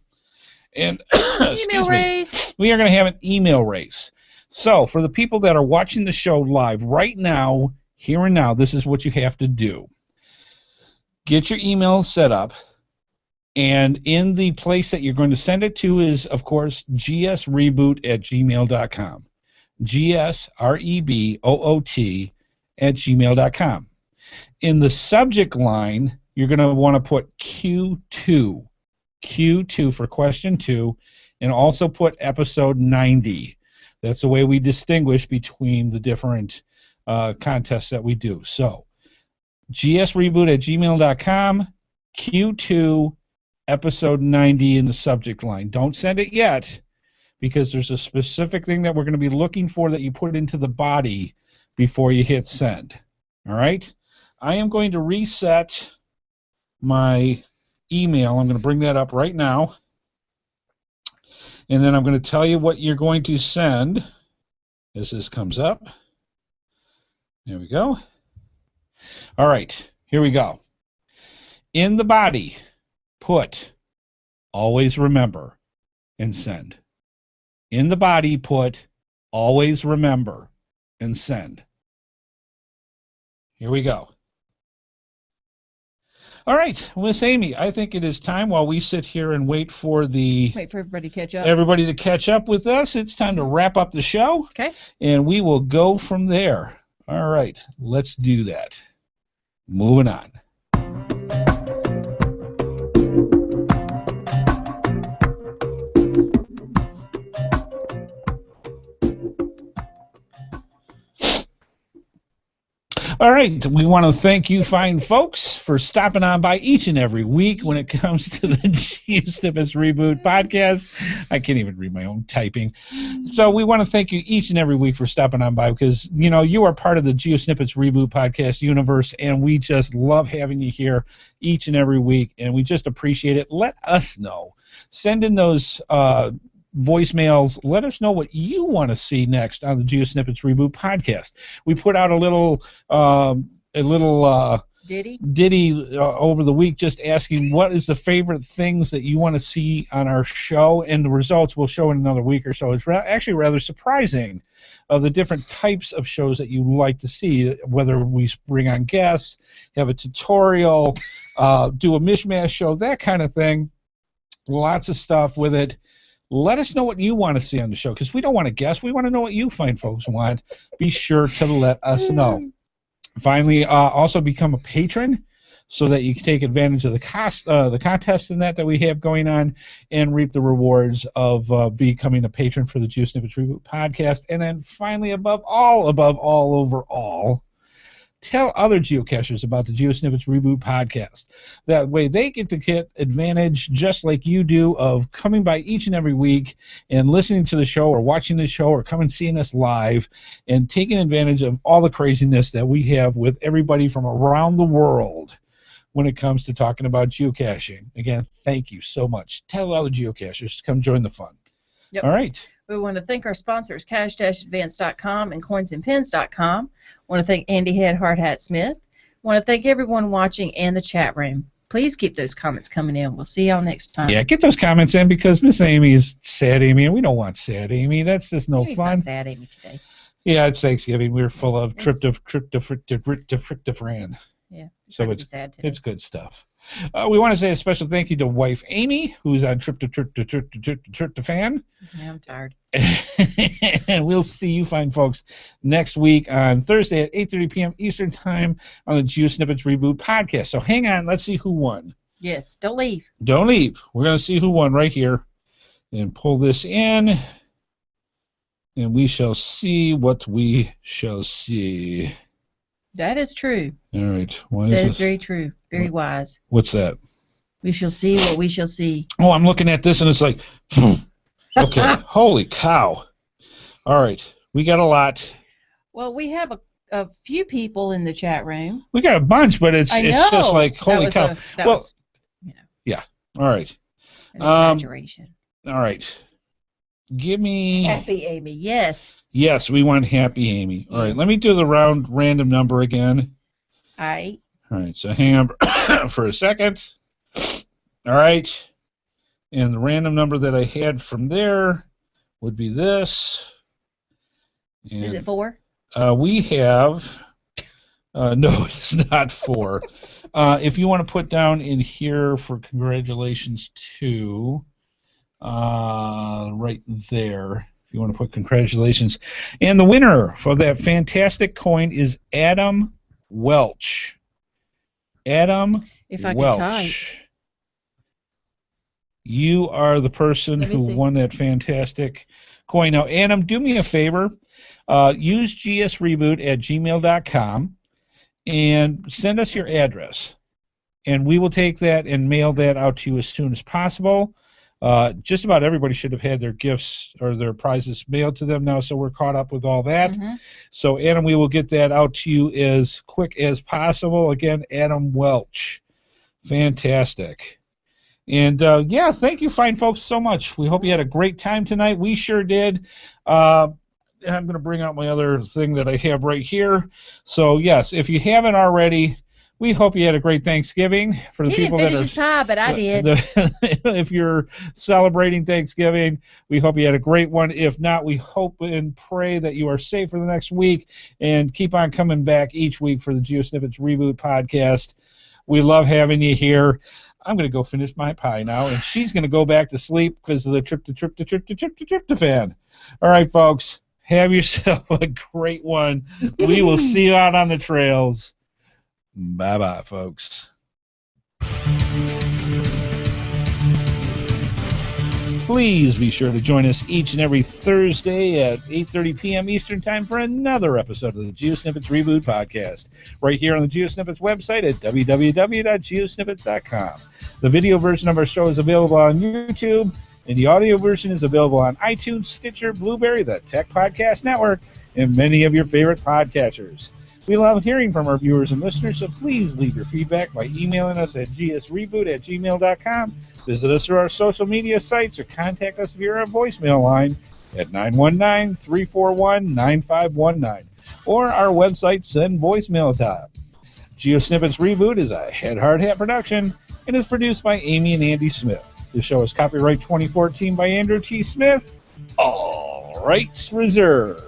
And email race. We are going to have an email race. So for the people that are watching the show live right now, here and now, this is what you have to do. Get your email set up, and in the place that you're going to send it to is, of course, gsreboot@gmail.com. gsreboot@gmail.com. In the subject line, you're going to want to put Q2 for question 2, and also put episode 90. That's the way we distinguish between the different contests that we do. So, gsreboot@gmail.com, Q2 episode 90 in the subject line. Don't send it yet, because there's a specific thing that we're going to be looking for that you put into the body before you hit send. All right? I am going to reset my email. I'm going to bring that up right now. And then I'm going to tell you what you're going to send as this comes up. There we go. All right, here we go. In the body, put always remember and send. In the body, put always remember and send. Here we go. All right, Miss Amy, I think it is time, while we sit here and wait for everybody to catch up. Everybody to catch up with us. It's time to wrap up the show. Okay. And we will go from there. All right, let's do that. Moving on. All right, we want to thank you fine folks for stopping on by each and every week when it comes to the GeoSnippits Reboot Podcast. I can't even read my own typing. So we want to thank you each and every week for stopping on by, because, you know, you are part of the GeoSnippits Reboot Podcast universe, and we just love having you here each and every week, and we just appreciate it. Let us know. Send in those voicemails. Let us know what you want to see next on the GeoSnippits Reboot Podcast. We put out a little ditty over the week, just asking what is the favorite things that you want to see on our show, and the results we'll show in another week or so. It's actually rather surprising of the different types of shows that you like to see, whether we bring on guests, have a tutorial, do a Mish-Mash show, that kind of thing. Lots of stuff with it. Let us know what you want to see on the show, because we don't want to guess. We want to know what you fine folks want. Be sure to let us know. Finally, also become a patron so that you can take advantage of the contest and that we have going on, and reap the rewards of becoming a patron for the GeoSnippits Reboot Podcast. And then finally, above all, overall, tell other geocachers about the GeoSnippits Reboot Podcast. That way they get to get advantage, just like you do, of coming by each and every week and listening to the show or watching the show or coming seeing us live and taking advantage of all the craziness that we have with everybody from around the world when it comes to talking about geocaching. Again, thank you so much. Tell other geocachers to come join the fun. Yep. All right. We want to thank our sponsors, cash-advance.com and coinsandpins.com. Want to thank Andy HeadHardHat Smith. Want to thank everyone watching and the chat room. Please keep those comments coming in. We'll see y'all next time. Yeah, get those comments in, because Miss Amy is sad Amy, and we don't want sad Amy. That's just no Amy's fun. Not sad Amy today. Yeah, it's Thanksgiving. We're full of tryptophan. Yeah, so it's good stuff. We want to say a special thank you to wife Amy, who's on tryptophan. Yeah, I'm tired. And we'll see you fine folks next week on Thursday at 8:30 p.m. Eastern Time on the GeoSnippits Reboot Podcast. So hang on, let's see who won. Yes, don't leave. Don't leave. We're going to see who won right here. And pull this in. And we shall see what we shall see. That is true. All right. That is very true. Very wise. What's that? We shall see what we shall see. Oh, I'm looking at this and it's like, okay, holy cow. All right. We got a lot. Well, we have a few people in the chat room. We got a bunch, but it's just like, holy cow. Yeah. All right. An exaggeration. All right. Give me... Happy Amy, yes. Yes, we want Happy Amy. All right, let me do the random number again. All right. All right, so hang on for a second. All right. And the random number that I had from there would be this. And, is it 4? We have... no, it's not 4. If you want to put down in here for congratulations to... right there. If you want to put congratulations. And the winner for that fantastic coin is Adam Welch. Adam if I Welch. Could type. You are the person who won that fantastic coin. Now, Adam, do me a favor. Use gsreboot@gmail.com and send us your address. and we will take that and mail that out to you as soon as possible. Just about everybody should have had their gifts or their prizes mailed to them now, so we're caught up with all that. Mm-hmm. So, Adam, we will get that out to you as quick as possible. Again, Adam Welch. Fantastic. And, yeah, thank you, fine folks, so much. We hope you had a great time tonight. We sure did. I'm going to bring out my other thing that I have right here. So, yes, if you haven't already, we hope you had a great Thanksgiving. For the He people didn't that finish are, his pie, but I did. If you're celebrating Thanksgiving, we hope you had a great one. If not, we hope and pray that you are safe for the next week and keep on coming back each week for the GeoSnippits Reboot Podcast. We love having you here. I'm going to go finish my pie now, and she's going to go back to sleep because of the tryptophan. All right, folks, have yourself a great one. We will see you out on the trails. Bye-bye, folks. Please be sure to join us each and every Thursday at 8:30 p.m. Eastern Time for another episode of the GeoSnippits Reboot Podcast, right here on the GeoSnippits website at www.geosnippits.com. The video version of our show is available on YouTube, and the audio version is available on iTunes, Stitcher, Blueberry, the Tech Podcast Network, and many of your favorite podcatchers. We love hearing from our viewers and listeners, so please leave your feedback by emailing us at gsreboot@gmail.com, visit us through our social media sites, or contact us via our voicemail line at 919-341-9519, or our website, Send Voicemail Top. GeoSnippits Reboot is a HeadHardHat production and is produced by Amy and Andy Smith. The show is copyright 2014 by Andrew T. Smith. All rights reserved.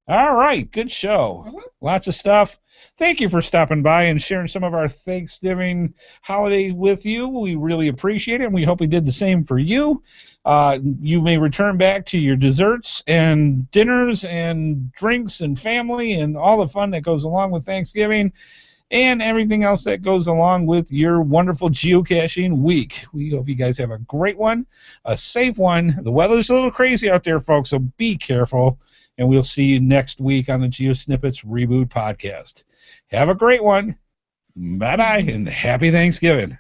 All right, good show. Lots of stuff. Thank you for stopping by and sharing some of our Thanksgiving holiday with you. We really appreciate it, and we hope we did the same for you. You may return back to your desserts and dinners and drinks and family and all the fun that goes along with Thanksgiving and everything else that goes along with your wonderful geocaching week. We hope you guys have a great one, a safe one. The weather's a little crazy out there, folks, so be careful. And we'll see you next week on the GeoSnippits Reboot Podcast. Have a great one. Bye-bye, and happy Thanksgiving.